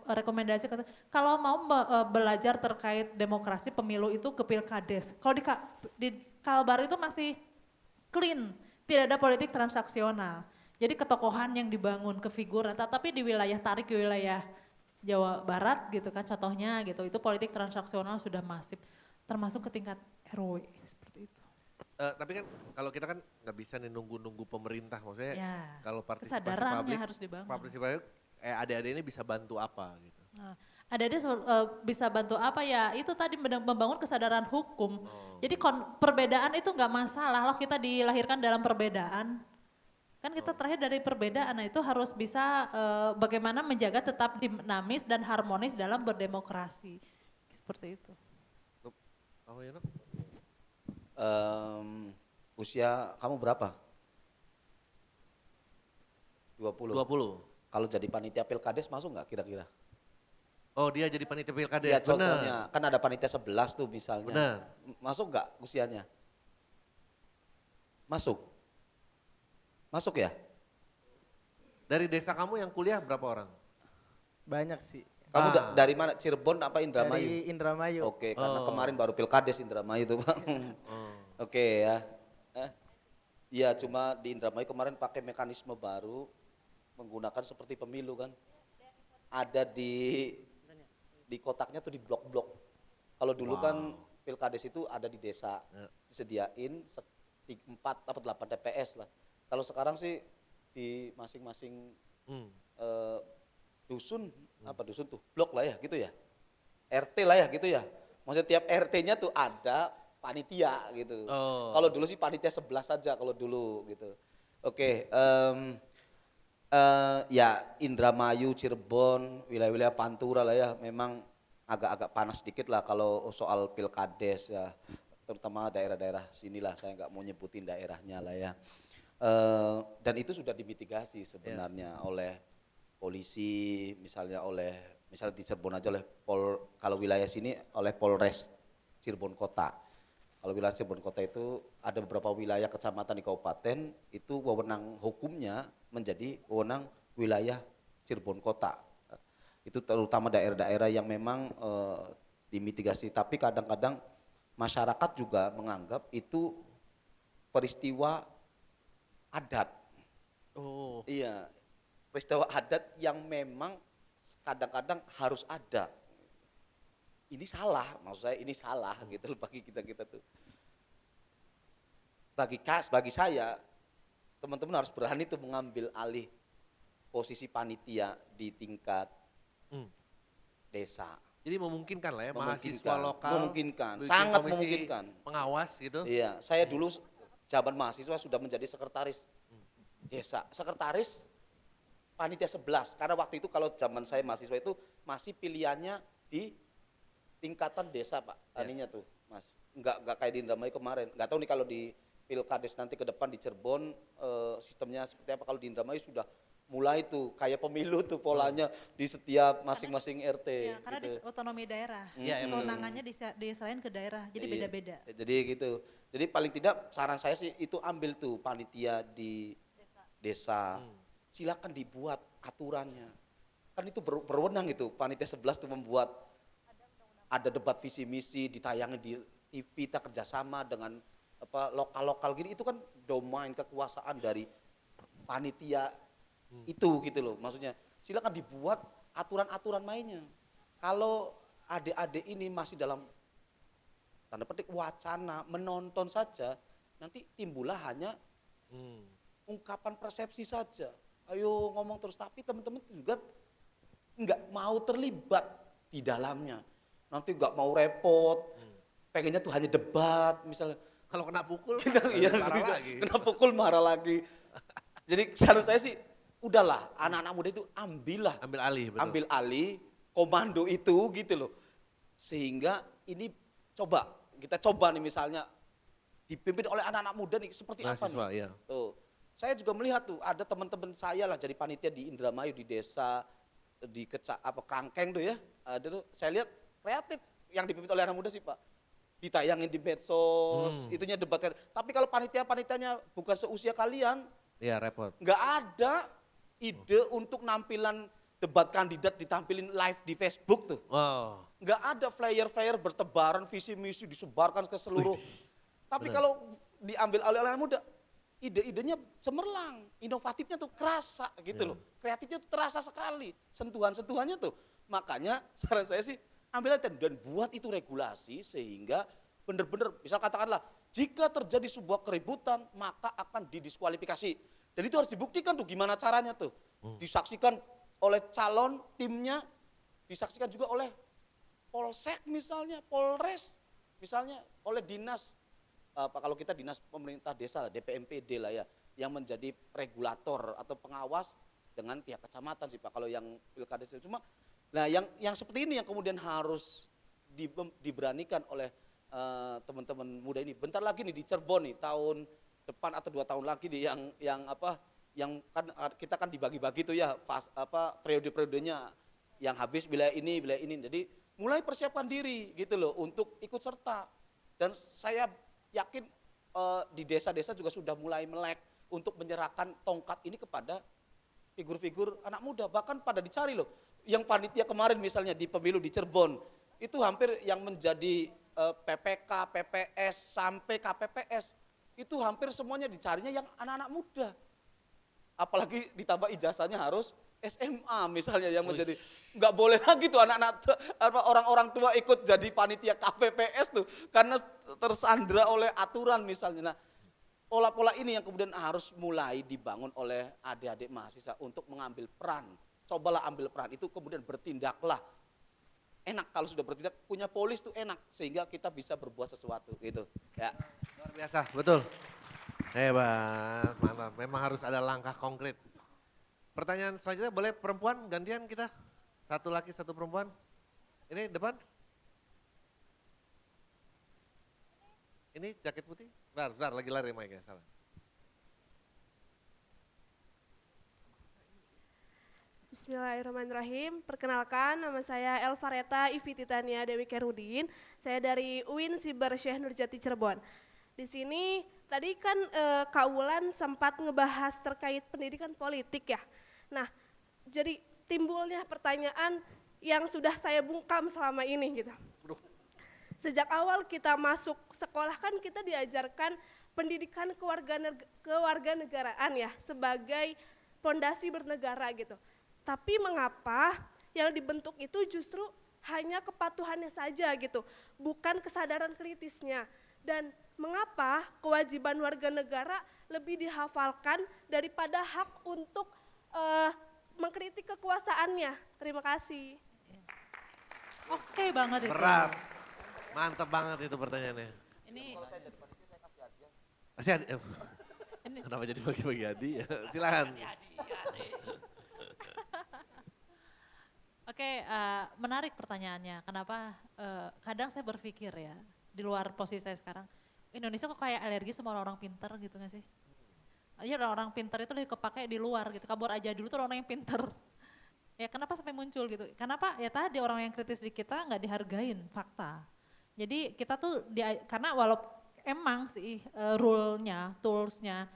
rekomendasi, kalau mau belajar terkait demokrasi pemilu itu ke pilkades. Kalau di Kalbar itu masih clean, tidak ada politik transaksional. Jadi ketokohan yang dibangun, kefiguran. Tapi di wilayah wilayah Jawa Barat gitu kan contohnya gitu, itu politik transaksional sudah masif, termasuk ke tingkat RW seperti itu. Tapi kan kalau kita kan nggak bisa nih nunggu-nunggu pemerintah, maksudnya Ya, kalau partisipasi kesadarannya publik, harus dibangun. partisipasi adik-adik ini bisa bantu apa gitu. Nah, adik-adik bisa bantu apa ya? Itu tadi membangun kesadaran hukum. Jadi perbedaan itu nggak masalah loh, kita dilahirkan dalam perbedaan. Kan kita terakhir dari perbedaan, nah itu harus bisa bagaimana menjaga tetap dinamis dan harmonis dalam berdemokrasi. Seperti itu. Oh ya, Usia kamu berapa? 20. 20. Kalau jadi panitia Pilkades masuk nggak kira-kira? Oh dia jadi panitia pilkades, Ya benar. contohnya, kan ada panitia 11 tuh misalnya. Benar. Masuk nggak usianya? Masuk? Masuk ya? Dari desa kamu yang kuliah berapa orang? Banyak sih. Kamu dari mana? Cirebon apa Indramayu? Dari Indramayu. Oke, karena kemarin baru Pilkades Indramayu tuh Bang. Oke ya. Iya cuma di Indramayu kemarin pakai mekanisme baru, menggunakan seperti pemilu kan. Ada di kotaknya tuh di blok-blok. Kalau dulu kan Pilkades itu ada di desa, disediain 4 atau 8 TPS lah. Kalau sekarang sih di masing-masing dusun, apa dusun tuh, blok lah ya gitu ya, RT lah ya gitu ya. Maksudnya tiap RT-nya tuh ada panitia gitu. Kalau dulu sih panitia 11 saja kalau dulu gitu. Oke, ya Indramayu, Cirebon, wilayah-wilayah Pantura lah ya, memang agak-agak panas sedikit lah kalau soal Pilkades ya, terutama daerah-daerah sinilah, saya nggak mau nyebutin daerahnya lah ya. Dan itu sudah dimitigasi sebenarnya oleh polisi, misalnya di Cirebon aja oleh kalau wilayah sini oleh Polres Cirebon Kota. Kalau wilayah Cirebon Kota itu ada beberapa wilayah kecamatan di kabupaten, itu wewenang hukumnya menjadi wewenang wilayah Cirebon Kota. Itu terutama daerah-daerah yang memang dimitigasi, tapi kadang-kadang masyarakat juga menganggap itu peristiwa adat. Oh. Iya, peristiwa adat yang memang kadang-kadang harus ada. Ini salah, maksud saya ini salah gitu loh bagi kita tuh. Bagi saya, teman-teman harus berani tuh mengambil alih posisi panitia di tingkat desa. Jadi memungkinkan lah ya mahasiswa lokal. Memungkinkan, bikin sangat komisi memungkinkan. Pengawas gitu. Iya, saya dulu zaman mahasiswa sudah menjadi sekretaris desa, sekretaris panitia 11. Karena waktu itu kalau zaman saya mahasiswa itu masih pilihannya di tingkatan desa Pak, aninya tuh Mas. Enggak kayak di Indramayu kemarin. Enggak tahu nih kalau di Pilkades nanti ke depan di Cirebon sistemnya seperti apa. Kalau di Indramayu sudah mulai tuh kayak pemilu tuh polanya di setiap masing-masing RT. Ya, karena gitu. di otonomi daerah, Iya, kewenangannya diserahin ke daerah, jadi Iya. beda-beda. Jadi gitu. Jadi paling tidak saran saya sih itu ambil tuh panitia di desa. Silakan dibuat aturannya. Kan itu berwenang itu panitia 11 tuh membuat ada debat visi misi ditayangin di TV, kita kerjasama dengan apa lokal-lokal gini, itu kan domain kekuasaan dari panitia itu gitu loh. Maksudnya silakan dibuat aturan-aturan mainnya. Kalau adik-adik ini masih dalam tanda petik wacana menonton saja, nanti timbullah hanya ungkapan persepsi saja. Ayo ngomong terus, tapi teman-teman juga nggak mau terlibat di dalamnya. Nanti nggak mau repot, pengennya tuh hanya debat misalnya. Kalau kena pukul, Iya, marah lagi. kena pukul marah lagi. Jadi saran saya sih, udahlah anak-anak muda itu Ambil alih, betul. ambil alih komando itu gitu loh. Sehingga ini kita coba nih misalnya dipimpin oleh anak-anak muda nih seperti apa Mahasiswa, nih. iya. Tuh. Saya juga melihat tuh ada teman-teman saya lah jadi panitia di Indramayu di desa di Kerangkeng tuh ya. Ada tuh saya lihat kreatif yang dipimpin oleh anak muda sih Pak. Ditayangin di medsos, itunya debatkan. Tapi kalau panitia-panitianya bukan seusia kalian, Iya, repot. nggak ada ide untuk nampilan debat kandidat ditampilin live di Facebook tuh. Wow. Nggak ada flyer-flyer bertebaran visi misi disebarkan ke seluruh. Tapi kalau diambil oleh anak muda, ide-idenya cemerlang, inovatifnya tuh kerasa gitu loh. Kreatifnya tuh terasa sekali, sentuhan-sentuhannya tuh. Makanya saran saya sih ambil aja dan buat itu regulasi sehingga benar-benar, misal katakanlah, jika terjadi sebuah keributan, maka akan didiskualifikasi. Dan itu harus dibuktikan tuh gimana caranya tuh. Disaksikan oleh calon timnya, disaksikan juga oleh polsek misalnya, polres, misalnya oleh dinas, kalau kita dinas pemerintah desa, DPMPD lah ya, yang menjadi regulator atau pengawas dengan pihak kecamatan sih Pak, kalau yang pilkada cuma, nah yang seperti ini yang kemudian harus diberanikan oleh teman-teman muda ini. Bentar lagi nih di Cirebon nih, tahun depan atau 2 tahun lagi nih yang kan kita kan dibagi-bagi tuh ya periode-periodenya, yang habis wilayah ini. Jadi mulai persiapkan diri gitu loh untuk ikut serta. Dan saya yakin di desa-desa juga sudah mulai melek untuk menyerahkan tongkat ini kepada figur-figur anak muda. Bahkan pada dicari loh, yang panitia kemarin misalnya di pemilu di Cirebon, itu hampir yang menjadi PPK, PPS, sampai KPPS, itu hampir semuanya dicarinya yang anak-anak muda. Apalagi ditambah ijazahnya harus SMA misalnya, yang menjadi nggak boleh lagi tuh anak-anak orang-orang tua ikut jadi panitia KPPS tuh karena tersandra oleh aturan misalnya. Nah, pola-pola ini yang kemudian harus mulai dibangun oleh adik-adik mahasiswa untuk mengambil peran. Cobalah ambil peran itu, kemudian bertindaklah. Enak kalau sudah bertindak, punya polis tuh enak sehingga kita bisa berbuat sesuatu gitu. Ya. Luar biasa, betul. Hebat, mantap. Memang harus ada langkah konkret. Pertanyaan selanjutnya boleh perempuan, gantian kita. 1 laki 1 perempuan. Ini depan. Ini jaket putih. Bentar, lagi lari mic-nya, salah. Bismillahirrahmanirrahim. Perkenalkan, nama saya Elvareta Ivi Titania Dewi Kerudin. Saya dari UIN Siber Syekh Nurjati Cirebon. Di sini tadi kan Kak Wulan sempat ngebahas terkait pendidikan politik ya. Nah, jadi timbulnya pertanyaan yang sudah saya bungkam selama ini gitu. Sejak awal kita masuk sekolah kan kita diajarkan pendidikan kewarganegaraan ya sebagai pondasi bernegara gitu. Tapi mengapa yang dibentuk itu justru hanya kepatuhannya saja gitu, bukan kesadaran kritisnya. Dan mengapa kewajiban warga negara lebih dihafalkan daripada hak untuk mengkritik kekuasaannya. Terima kasih. Oke banget itu. Berat. Mantap banget itu pertanyaannya. Ini Kasih hadiah. Kenapa jadi bagi-bagi hadiah? Silakan. Oke, menarik pertanyaannya. Kenapa kadang saya berpikir ya, di luar posisi saya sekarang, Indonesia kok kayak alergi sama orang-orang pinter gitu gak sih? Iya, orang pinter itu lebih kepake di luar gitu, kabur aja dulu tuh orang yang pinter. Ya kenapa sampai muncul gitu? Kenapa ya tadi orang yang kritis di kita nggak dihargain fakta. Jadi kita tuh, karena walaupun emang sih rule-nya, tools-nya,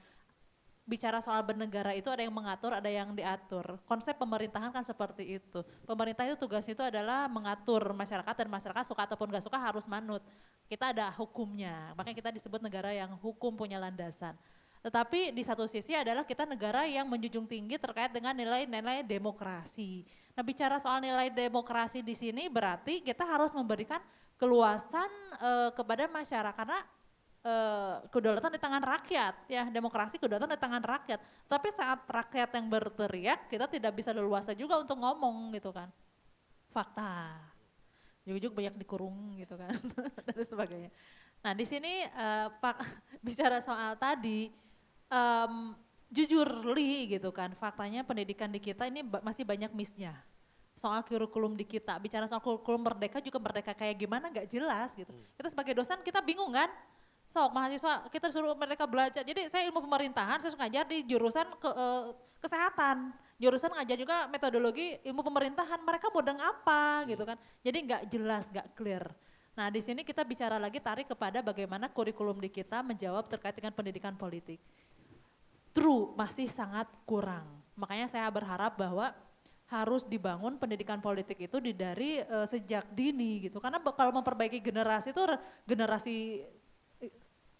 bicara soal bernegara itu ada yang mengatur, ada yang diatur. Konsep pemerintahan kan seperti itu. Pemerintah itu tugasnya itu adalah mengatur masyarakat, dan masyarakat suka ataupun gak suka harus manut. Kita ada hukumnya, makanya kita disebut negara yang hukum punya landasan. Tetapi di satu sisi adalah kita negara yang menjunjung tinggi terkait dengan nilai-nilai demokrasi. Nah, bicara soal nilai demokrasi di sini berarti kita harus memberikan keluasan kepada masyarakat, karena kedaulatan di tangan rakyat, ya demokrasi kedaulatan di tangan rakyat. Tapi saat rakyat yang berteriak, kita tidak bisa leluasa juga untuk ngomong gitu kan. Fakta, juga banyak dikurung gitu kan, dan sebagainya. Nah di sini Pak bicara soal tadi, jujur Li gitu kan, faktanya pendidikan di kita ini masih banyak miss-nya. Soal kurikulum di kita, bicara soal kurikulum merdeka juga merdeka kayak gimana gak jelas gitu. Kita sebagai dosen kita bingung kan, mahasiswa kita suruh mereka belajar. Jadi saya ilmu pemerintahan, saya ngajar di jurusan kesehatan, jurusan ngajar juga metodologi ilmu pemerintahan. Mereka bodang apa gitu kan? Jadi nggak jelas, nggak clear. Nah di sini kita bicara lagi tarik kepada bagaimana kurikulum di kita menjawab terkait dengan pendidikan politik. True, masih sangat kurang. Makanya saya berharap bahwa harus dibangun pendidikan politik itu dari sejak dini gitu. Karena kalau memperbaiki generasi itu generasi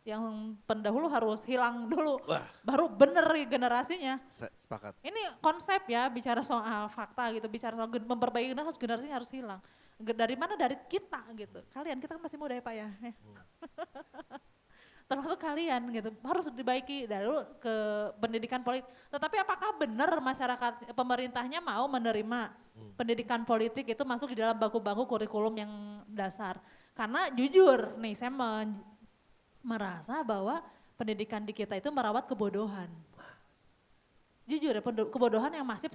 yang pendahulu harus hilang dulu, baru bener generasinya. Sepakat. Ini konsep ya, bicara soal fakta gitu, bicara soal memperbaiki generasi harus hilang. Dari mana? Dari kita gitu. Kalian, kita kan masih muda ya Pak ya. Termasuk kalian gitu, harus dibaiki dulu ke pendidikan politik. Tetapi apakah benar masyarakat, pemerintahnya mau menerima pendidikan politik itu masuk di dalam bangku-bangku kurikulum yang dasar? Karena jujur nih, saya merasa bahwa pendidikan di kita itu merawat kebodohan. Jujur ya, kebodohan yang masif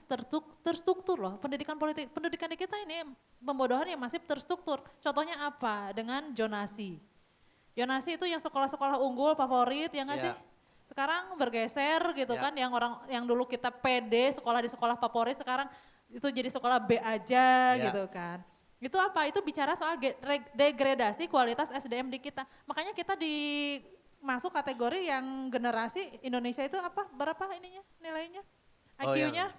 terstruktur loh. Pendidikan politik, pendidikan di kita ini pembodohan yang masif terstruktur. Contohnya apa? Dengan zonasi. Zonasi itu yang sekolah-sekolah unggul favorit ya nggak sih? Sekarang bergeser gitu kan, yang dulu kita PD sekolah di sekolah favorit, sekarang itu jadi sekolah B aja gitu kan. Itu apa? Itu bicara soal degradasi kualitas SDM di kita. Makanya kita masuk kategori yang generasi Indonesia itu apa? Berapa ininya nilainya? IQ-nya?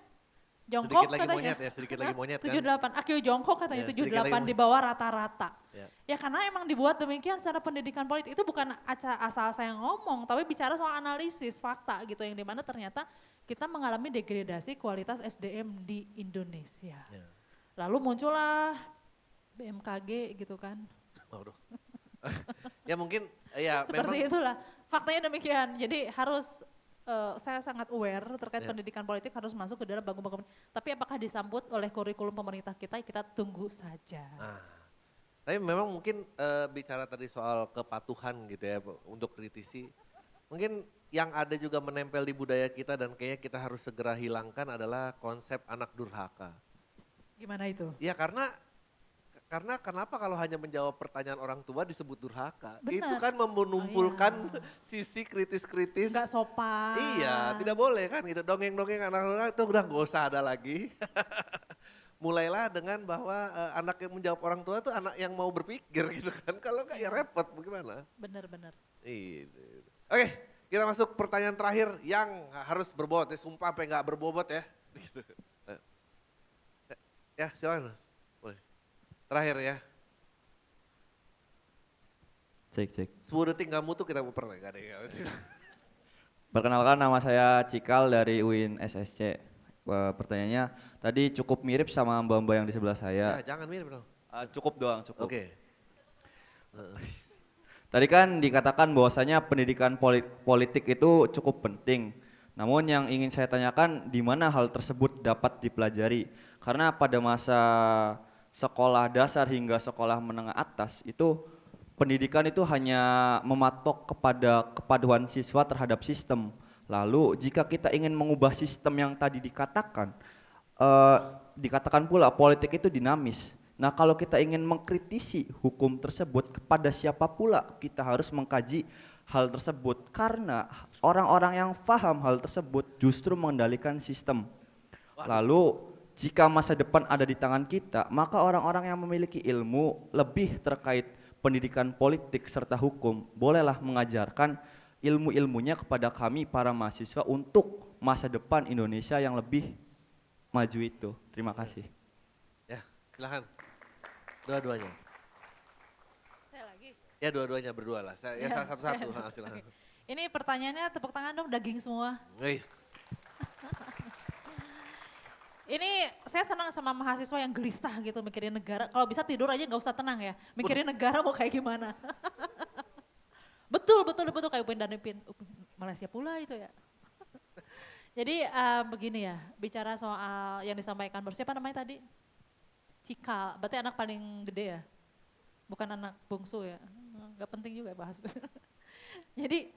Jongkok katanya. Sedikit lagi monyet kan. 78, IQ jongkok katanya 78 di bawah rata-rata. Ya karena emang dibuat demikian secara pendidikan politik, itu bukan asal saya ngomong, tapi bicara soal analisis, fakta gitu, yang dimana ternyata kita mengalami degradasi kualitas SDM di Indonesia. Lalu muncullah BMKG gitu kan. Waduh. Ya mungkin ya seperti memang itulah, faktanya demikian, jadi harus saya sangat aware terkait pendidikan politik harus masuk ke dalam bangku-bangku. Tapi apakah disambut oleh kurikulum pemerintah kita tunggu saja. Tapi memang mungkin bicara tadi soal kepatuhan gitu ya untuk kritisi. Mungkin yang ada juga menempel di budaya kita dan kayaknya kita harus segera hilangkan adalah konsep anak durhaka. Gimana itu? Ya karena kenapa kalau hanya menjawab pertanyaan orang tua disebut durhaka? Benar. Itu kan menumpulkan sisi kritis-kritis. Gak sopan. Iya, tidak boleh kan itu dongeng-dongeng anak-anak itu udah gak usah ada lagi. Mulailah dengan bahwa anak yang menjawab orang tua itu anak yang mau berpikir gitu kan. Kalau enggak ya repot bagaimana? Benar-benar. Oke, kita masuk pertanyaan terakhir yang harus berbobot. Ya, sumpah sampai gak berbobot ya. Ya silakan Mas. Terakhir ya. Cek. 10 detik gak mutu kita muter lagi. Perkenalkan, nama saya Cikal dari UIN SSC. Pertanyaannya tadi cukup mirip sama mbak-mbak yang di sebelah saya. Ya, jangan mirip dong. Cukup doang, cukup. Oke. Tadi kan dikatakan bahwasanya pendidikan politik itu cukup penting. Namun yang ingin saya tanyakan, di mana hal tersebut dapat dipelajari? Karena pada masa sekolah dasar hingga sekolah menengah atas itu pendidikan itu hanya mematok kepada kepaduan siswa terhadap sistem. Lalu jika kita ingin mengubah sistem yang tadi dikatakan, dikatakan pula politik itu dinamis. Nah kalau kita ingin mengkritisi hukum tersebut, kepada siapa pula kita harus mengkaji hal tersebut? Karena orang-orang yang paham hal tersebut justru mengendalikan sistem. Lalu jika masa depan ada di tangan kita, maka orang-orang yang memiliki ilmu lebih terkait pendidikan politik serta hukum, bolehlah mengajarkan ilmu-ilmunya kepada kami para mahasiswa untuk masa depan Indonesia yang lebih maju itu. Terima kasih. Ya, silakan. Dua-duanya. Saya lagi. Ya dua-duanya berdua lah. Ya satu-satu. Silakan. Okay. Ini pertanyaannya tepuk tangan dong, daging semua. Guys. Ini saya senang sama mahasiswa yang gelisah gitu mikirin negara. Kalau bisa tidur aja nggak usah tenang ya. Mikirin negara mau kayak gimana. betul kayak Upin dan Ipin. Malaysia pula itu ya. Jadi begini ya, bicara soal yang disampaikan siapa namanya tadi? Cikal, berarti anak paling gede ya? Bukan anak bungsu ya? Gak penting juga bahas. Jadi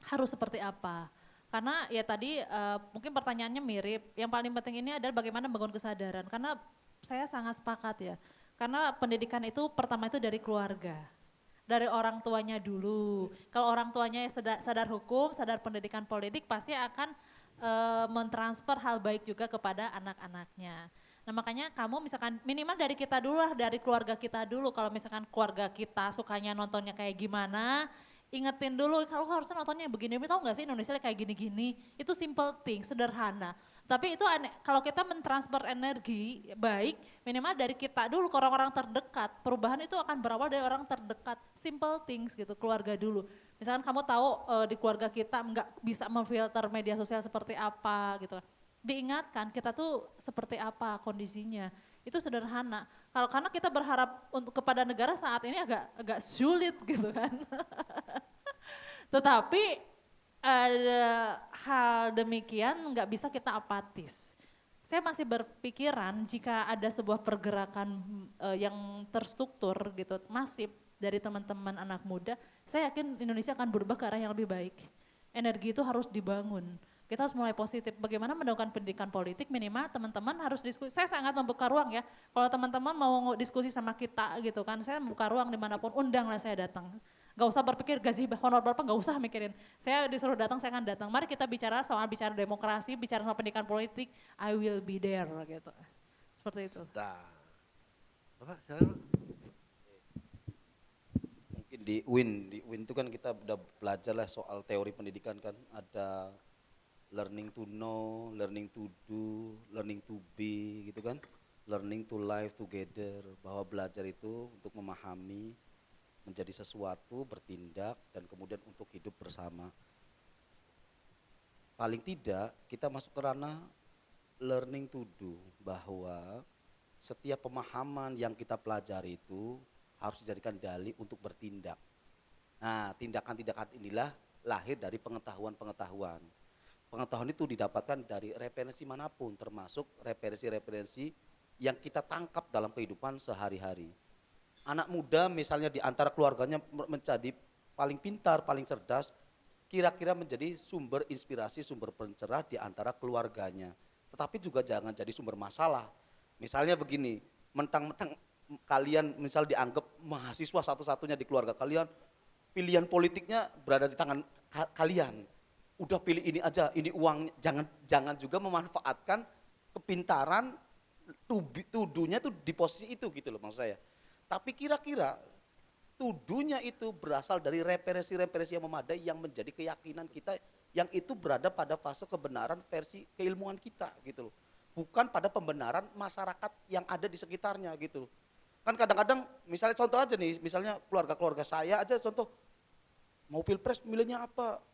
harus seperti apa? Karena ya tadi mungkin pertanyaannya mirip, yang paling penting ini adalah bagaimana membangun kesadaran. Karena saya sangat sepakat ya, karena pendidikan itu pertama itu dari keluarga. Dari orang tuanya dulu. Kalau orang tuanya sadar hukum, sadar pendidikan politik, pasti akan mentransfer hal baik juga kepada anak-anaknya. Nah makanya kamu misalkan minimal dari kita dulu lah, dari keluarga kita dulu. Kalau misalkan keluarga kita sukanya nontonnya kayak gimana, ingetin dulu kalau harusnya nontonnya begini, tahu nggak sih Indonesia kayak gini-gini, itu simple thing, sederhana. Tapi itu aneh, kalau kita mentransfer energi baik, minimal dari kita dulu ke orang-orang terdekat. Perubahan itu akan berawal dari orang terdekat, simple things gitu, keluarga dulu. Misalkan kamu tahu di keluarga kita nggak bisa memfilter media sosial seperti apa gitu. Diingatkan kita tuh seperti apa kondisinya, itu sederhana. Kalau karena kita berharap untuk kepada negara saat ini agak sulit gitu kan. Tetapi ada hal demikian nggak bisa kita apatis. Saya masih berpikiran jika ada sebuah pergerakan yang terstruktur gitu, masif dari teman-teman anak muda, saya yakin Indonesia akan berubah ke arah yang lebih baik. Energi itu harus dibangun. Kita harus mulai positif. Bagaimana mendapatkan pendidikan politik, minimal teman-teman harus diskusi. Saya sangat membuka ruang ya. Kalau teman-teman mau diskusi sama kita gitu kan, saya membuka ruang dimanapun, undanglah saya datang. Gak usah berpikir gaji honor berapa, gak usah mikirin. Saya disuruh datang, saya akan datang. Mari kita bicara soal demokrasi, bicara soal pendidikan politik, I will be there gitu. Seperti itu. Bapak silakan. Mungkin di UIN itu kan kita udah belajar lah soal teori pendidikan kan, ada learning to know, learning to do, learning to be gitu kan, learning to live together, bahwa belajar itu untuk memahami, menjadi sesuatu, bertindak, dan kemudian untuk hidup bersama. Paling tidak kita masuk ke ranah learning to do, bahwa setiap pemahaman yang kita pelajari itu harus dijadikan dalih untuk bertindak. Nah, tindakan-tindakan inilah lahir dari pengetahuan-pengetahuan. Pengetahuan itu didapatkan dari referensi manapun, termasuk referensi-referensi yang kita tangkap dalam kehidupan sehari-hari. Anak muda misalnya di antara keluarganya menjadi paling pintar, paling cerdas, kira-kira menjadi sumber inspirasi, sumber pencerah di antara keluarganya. Tetapi juga jangan jadi sumber masalah. Misalnya begini, mentang-mentang kalian misal dianggap mahasiswa satu-satunya di keluarga kalian, pilihan politiknya berada di tangan kalian. Udah pilih ini aja, ini uang, jangan juga memanfaatkan kepintaran tuduhnya tuh di posisi itu gitu loh maksud saya. Tapi kira-kira tuduhnya itu berasal dari referensi-referensi yang memadai yang menjadi keyakinan kita yang itu berada pada fase kebenaran versi keilmuan kita gitu loh. Bukan pada pembenaran masyarakat yang ada di sekitarnya gitu. Kan kadang-kadang misalnya contoh aja nih, misalnya keluarga-keluarga saya aja contoh, mau pilpres milihnya apa?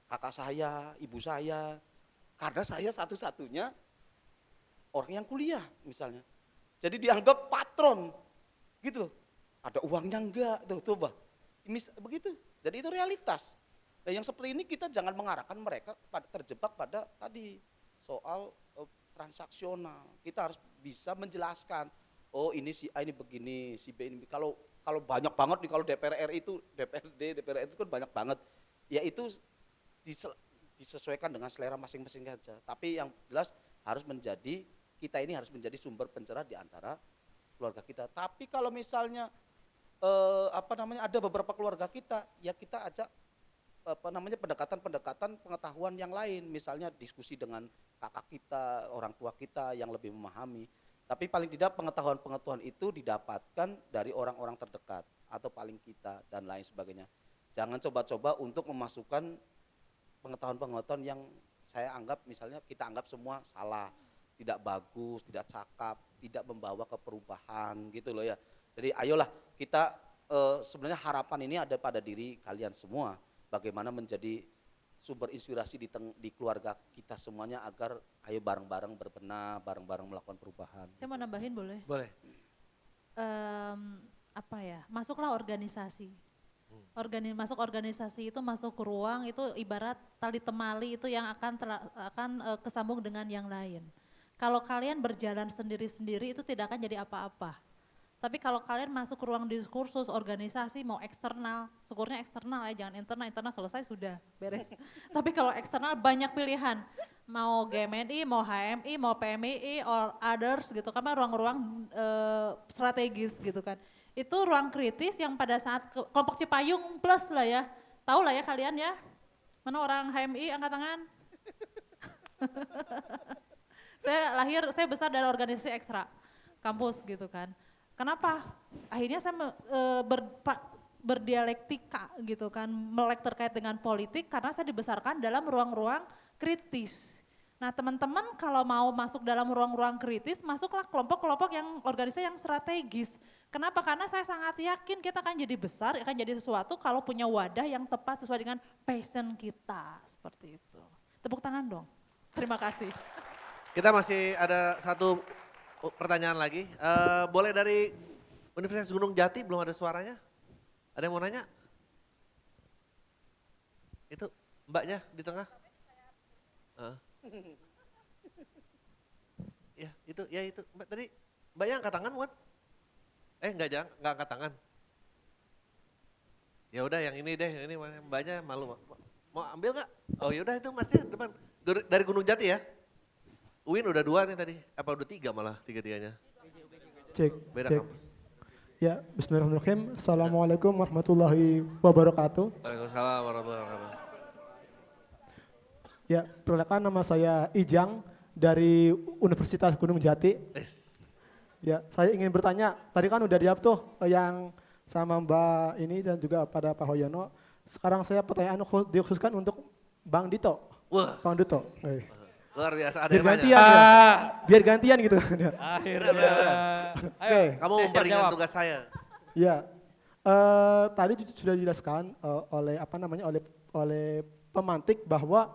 Kakak saya, ibu saya, karena saya satu-satunya orang yang kuliah misalnya. Jadi dianggap patron gitu loh. Ada uangnya enggak, tuh coba. Begitu, jadi itu realitas. Nah yang seperti ini kita jangan mengarahkan mereka terjebak pada tadi soal transaksional. Kita harus bisa menjelaskan, oh ini si A ini begini, si B ini. Kalau banyak banget nih, kalau DPR RI itu, DPR itu kan banyak banget. Ya itu disesuaikan dengan selera masing-masing saja. Tapi yang jelas kita ini harus menjadi sumber pencerah di antara keluarga kita. Tapi kalau misalnya ada beberapa keluarga kita, ya kita ajak pendekatan pengetahuan yang lain, misalnya diskusi dengan kakak kita, orang tua kita yang lebih memahami. Tapi paling tidak pengetahuan itu didapatkan dari orang-orang terdekat atau paling kita dan lain sebagainya. Jangan coba-coba untuk memasukkan pengetahuan-pengetahuan yang saya anggap misalnya kita anggap semua salah, tidak bagus, tidak cakap, tidak membawa ke perubahan gitu loh ya. Jadi ayolah kita sebenarnya harapan ini ada pada diri kalian semua. Bagaimana menjadi sumber inspirasi di keluarga kita semuanya agar ayo bareng-bareng berbenah, bareng-bareng melakukan perubahan. Saya mau nambahin boleh? Boleh. Masuklah organisasi. Masuk organisasi itu masuk ke ruang itu ibarat tali temali itu yang akan kesambung dengan yang lain. Kalau kalian berjalan sendiri-sendiri itu tidak akan jadi apa-apa. Tapi kalau kalian masuk ke ruang diskursus, organisasi mau eksternal, syukurnya eksternal ya, jangan internal selesai sudah beres. Tapi kalau eksternal banyak pilihan, mau GMNI, mau HMI, mau PMII, or others gitu, karena ruang-ruang strategis gitu kan. Itu ruang kritis yang pada saat kelompok Cipayung plus lah ya, tahu lah ya kalian ya, mana orang HMI angkat tangan. Saya besar dari organisasi ekstra kampus gitu kan. Kenapa? Akhirnya saya berdialektika gitu kan, melek terkait dengan politik karena saya dibesarkan dalam ruang-ruang kritis. Nah teman-teman kalau mau masuk dalam ruang-ruang kritis, masuklah kelompok-kelompok yang organisasi yang strategis. Kenapa? Karena saya sangat yakin kita akan jadi besar, akan jadi sesuatu kalau punya wadah yang tepat sesuai dengan passion kita, seperti itu. Tepuk tangan dong. Terima kasih. Kita masih ada satu Oh, pertanyaan lagi. Boleh dari Universitas Gunung Jati, belum ada suaranya? Ada yang mau nanya? Itu mbaknya di tengah. Ya itu. Mbak tadi, mbaknya angkat tangan bukan? Enggak angkat tangan. Ya udah yang ini deh, ini mbaknya malu. Mau ambil nggak? Oh yaudah itu masnya depan. Dari Gunung Jati ya? Uin udah 2 nih tadi, apa udah 3 malah tiga-tiganya? Cek, Beda cek. kampus. Ya, bismillahirrahmanirrahim. Assalamualaikum warahmatullahi wabarakatuh. Waalaikumsalam warahmatullahi wabarakatuh. Ya, perkenalkan nama saya Ijang dari Universitas Gunung Jati. Ya, saya ingin bertanya, tadi kan udah dijawab tuh yang sama Mbak ini dan juga pada Pak Hoyono. Sekarang saya pertanyaan dikhususkan untuk Bang Dito. Wah. Bang Dito. Luar biasa, ada Biar yang gantian, nanya. ya. Biar gantian gitu. Akhirnya. Oke. Kamu Saya siap memperingat jawab. tugas saya. Ya, tadi sudah dijelaskan oleh pemantik bahwa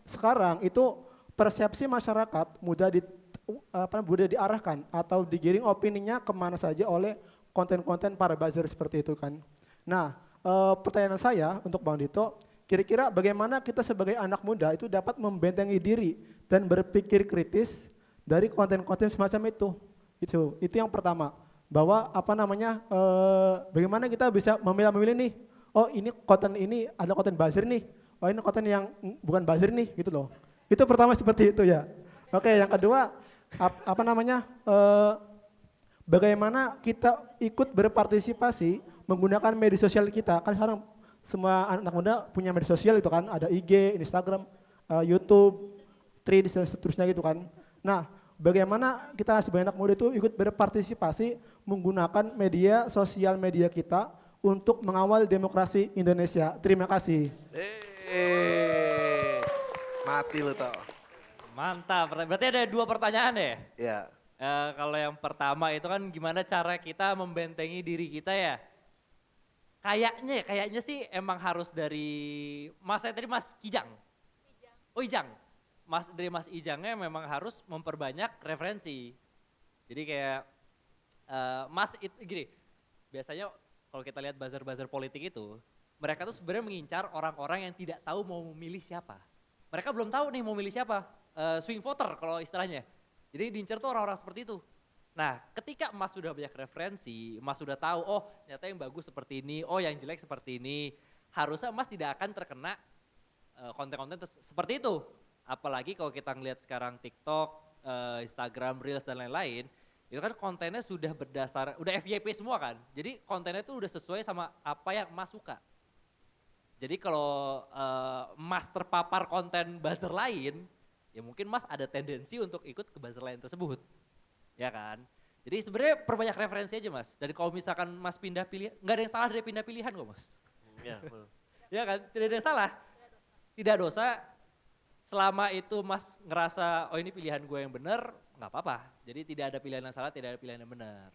sekarang itu persepsi masyarakat mudah diarahkan atau digiring opininya kemana saja oleh konten-konten para buzzer seperti itu kan. Nah, pertanyaan saya untuk Bang Dito, kira-kira bagaimana kita sebagai anak muda itu dapat membentengi diri dan berpikir kritis dari konten-konten semacam itu. Itu yang pertama. Bahwa bagaimana kita bisa memilah-milih nih. Oh ini konten ini ada konten buzzer nih. Oh ini konten yang bukan buzzer nih gitu loh. Itu pertama seperti itu ya. Oke, yang kedua bagaimana kita ikut berpartisipasi menggunakan media sosial kita. Kan sekarang semua anak muda punya media sosial itu kan, ada IG, Instagram, YouTube, Threads dan seterusnya gitu kan. Nah, bagaimana kita sebagai anak muda itu ikut berpartisipasi menggunakan media sosial media kita untuk mengawal demokrasi Indonesia. Terima kasih. Mati lu tau. Mantap, berarti ada 2 pertanyaan ya? Ya. Kalau yang pertama itu kan gimana cara kita membentengi diri kita ya? Kayaknya sih emang harus dari Mas saya tadi Mas Kijang. Oh Ijang. Dari Mas Ijangnya memang harus memperbanyak referensi. Jadi kayak Mas itu gini, biasanya kalau kita lihat buzzer-buzzer politik itu, mereka tuh sebenarnya mengincar orang-orang yang tidak tahu mau memilih siapa. Mereka belum tahu nih mau milih siapa, swing voter kalau istilahnya. Jadi diincar tuh orang-orang seperti itu. Nah, ketika Mas sudah banyak referensi, Mas sudah tahu, oh ternyata yang bagus seperti ini, oh yang jelek seperti ini, harusnya Mas tidak akan terkena konten-konten seperti itu. Apalagi kalau kita ngelihat sekarang TikTok, Instagram, Reels dan lain-lain, itu kan kontennya sudah udah FYP semua kan. Jadi kontennya itu udah sesuai sama apa yang Mas suka. Jadi kalau Mas terpapar konten buzzer lain, ya mungkin Mas ada tendensi untuk ikut ke buzzer lain tersebut. Ya kan? Jadi sebenarnya perbanyak referensi aja Mas. Dan kalau misalkan Mas pindah pilihan, nggak ada yang salah dari pindah pilihan kok Mas. Ya, betul. Ya kan? Tidak ada yang salah. Tidak dosa. Selama itu Mas ngerasa, oh ini pilihan gue yang benar, nggak apa-apa. Jadi tidak ada pilihan yang salah, tidak ada pilihan yang benar.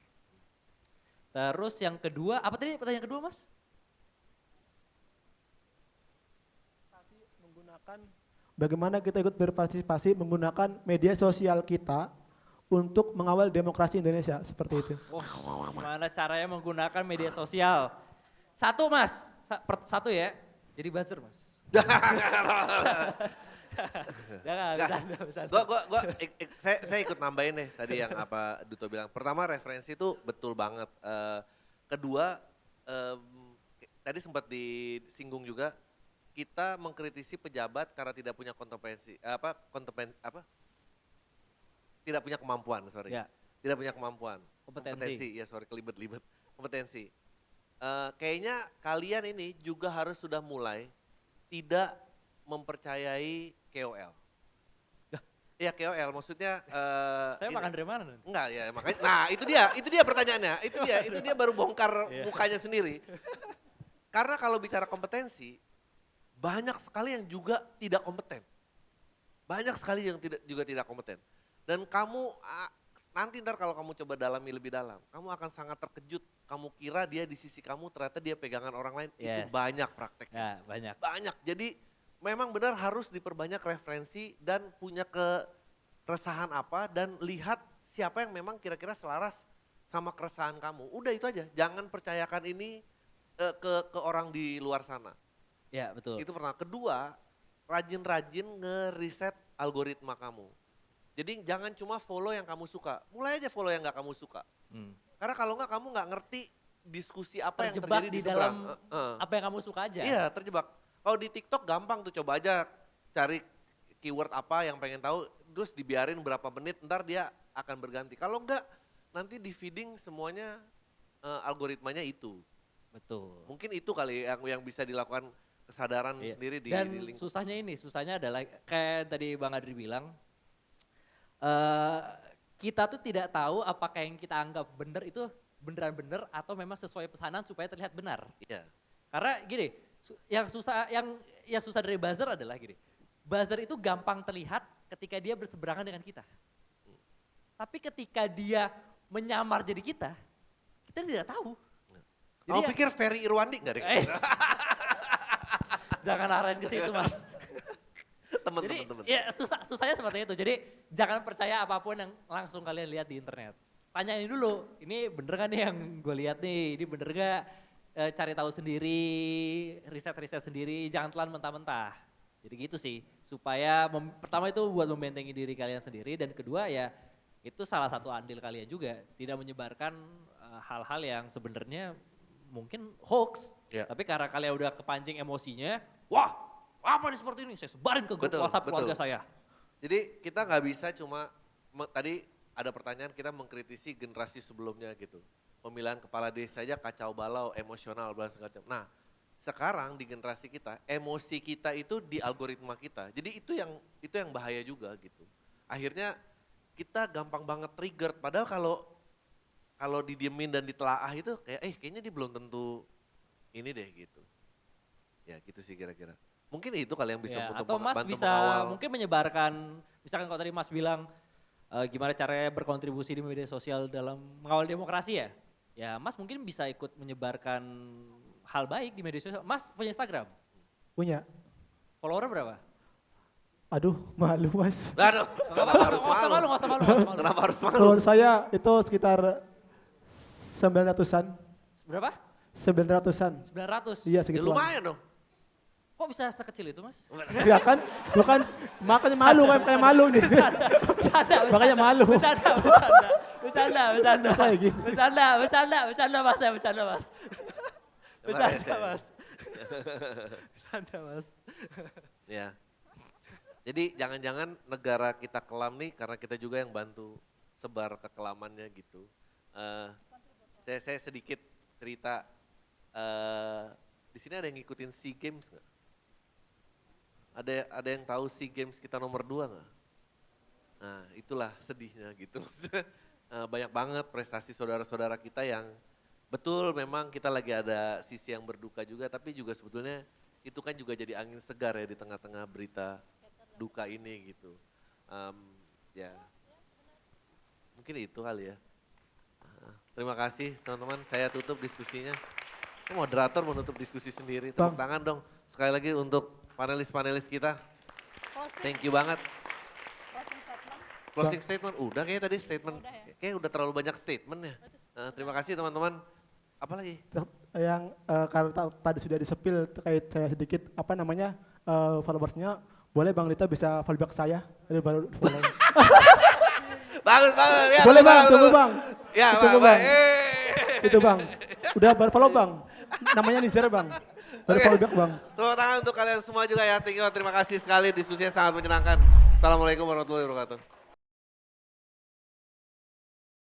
Terus yang kedua, apa tadi pertanyaan kedua Mas? Bagaimana kita ikut berpartisipasi menggunakan media sosial kita untuk mengawal demokrasi Indonesia, seperti itu. Gimana caranya menggunakan media sosial? Satu Mas, satu ya, jadi buzzer Mas. Saya ikut nambahin nih tadi yang apa Duto bilang. Pertama referensi itu betul banget. Kedua, tadi sempat disinggung juga, kita mengkritisi pejabat karena tidak punya tidak punya kemampuan, Ya. Tidak punya kemampuan. Kompetensi. Kelibet-libet. Kompetensi. Kayaknya kalian ini juga harus sudah mulai tidak mempercayai KOL. Iya KOL, maksudnya. Saya makan dari mana nanti? Enggak ya, makanya. Nah itu dia pertanyaannya. Itu dia baru bongkar mukanya sendiri. Karena kalau bicara kompetensi, banyak sekali yang juga tidak kompeten. Banyak sekali yang juga tidak kompeten. Dan kamu nanti ntar kalau kamu coba dalami lebih dalam, kamu akan sangat terkejut. Kamu kira dia di sisi kamu, ternyata dia pegangan orang lain. Itu banyak prakteknya. Ya, banyak. Banyak. Jadi memang benar harus diperbanyak referensi dan punya keresahan apa dan lihat siapa yang memang kira-kira selaras sama keresahan kamu. Udah itu aja, jangan percayakan ini ke orang di luar sana. Ya betul. Itu pertama. Kedua, rajin-rajin ngeriset algoritma kamu. Jadi jangan cuma follow yang kamu suka, mulai aja follow yang gak kamu suka. Karena kalau nggak kamu nggak ngerti diskusi apa yang Terjebak terjadi di di seberang. dalam apa yang kamu suka aja. Iya, terjebak. Kalau di TikTok gampang tuh, coba aja cari keyword apa yang pengen tahu, terus dibiarin berapa menit, ntar dia akan berganti. Kalau enggak, nanti di feeding semuanya algoritmanya itu. Betul. Mungkin itu kali yang bisa dilakukan kesadaran sendiri di Dan lingkungan. susahnya adalah kayak tadi Bang Adri bilang, kita tuh tidak tahu apakah yang kita anggap benar itu beneran benar atau memang sesuai pesanan supaya terlihat benar. Iya. Karena gini, yang susah dari buzzer adalah gini. Buzzer itu gampang terlihat ketika dia berseberangan dengan kita. Tapi ketika dia menyamar jadi kita tidak tahu. Kamu pikir Ferry Irwandi nggak deh? Jangan arahin ke situ, Mas. Teman-teman. Ya susahnya seperti itu. Jadi jangan percaya apapun yang langsung kalian lihat di internet. Tanyain dulu, ini bener gak nih yang gue lihat nih, ini bener gak? Cari tahu sendiri, riset-riset sendiri, jangan telan mentah-mentah. Jadi gitu sih, supaya pertama itu buat membentengi diri kalian sendiri, dan kedua ya itu salah satu andil kalian juga, tidak menyebarkan hal-hal yang sebenarnya mungkin hoax. Ya. Tapi karena kalian udah kepancing emosinya, wah apa nih seperti ini, saya sebarin ke grup WhatsApp keluarga saya. Jadi kita nggak bisa cuma, tadi ada pertanyaan kita mengkritisi generasi sebelumnya gitu. Pemilihan kepala desa aja kacau balau, emosional, dan segala macam. Nah sekarang di generasi kita, emosi kita itu di algoritma kita. Jadi itu yang bahaya juga gitu. Akhirnya kita gampang banget trigger, padahal kalau didiemin dan ditelaah itu kayak kayaknya dia belum tentu ini deh gitu. Ya gitu sih kira-kira. Mungkin itu kali yang bisa atau Mas bantu bisa mengawal. mungkin menyebarkan, misalkan kalau tadi Mas bilang gimana caranya berkontribusi di media sosial dalam mengawal demokrasi ya. Ya Mas mungkin bisa ikut menyebarkan hal baik di media sosial. Mas punya Instagram? Punya. Follower berapa? Aduh, malu Mas. Aduh, kenapa harus malu? Nggak usah malu. Kenapa harus malu? Follower saya itu sekitar 900-an. Berapa? 900-an. 900? Iya Ya segituan. lumayan dong. Kok bisa sekecil itu Mas? Ya kan, bukan makanya malu kan, kayak malu nih. Makanya malu. Bercanda Kayak gini. Bercanda Mas. Bercanda Mas. Ya. Jadi jangan-jangan negara kita kelam nih karena kita juga yang bantu sebar kekelamannya gitu. Saya sedikit cerita, di sini ada yang ngikutin SEA Games nggak? Ada yang tahu SEA Games kita nomor 2 nggak? Nah itulah sedihnya gitu. Banyak banget prestasi saudara-saudara kita yang betul memang kita lagi ada sisi yang berduka juga, tapi juga sebetulnya itu kan juga jadi angin segar ya di tengah-tengah berita duka ini gitu. Ya mungkin itu kali ya. Terima kasih teman-teman, saya tutup diskusinya. Moderator menutup diskusi sendiri, tepuk tangan dong sekali lagi untuk panelis-panelis kita. Thank you banget. Closing statement, udah kayaknya tadi statement, kayaknya udah terlalu banyak statement ya. Terima kasih teman-teman. Apa lagi? Yang karena tadi sudah disepil terkait saya sedikit, followersnya, boleh Bang Lita bisa follow back saya? Bagus, ya. Boleh Bang, tunggu Bang. Ya, tunggu Bang. Itu Bang, udah baru follow Bang. Namanya Nizar Bang. Baru follow back Bang. Tepuk tangan untuk kalian semua juga ya. Terima kasih sekali, diskusinya sangat menyenangkan. Assalamualaikum warahmatullahi wabarakatuh.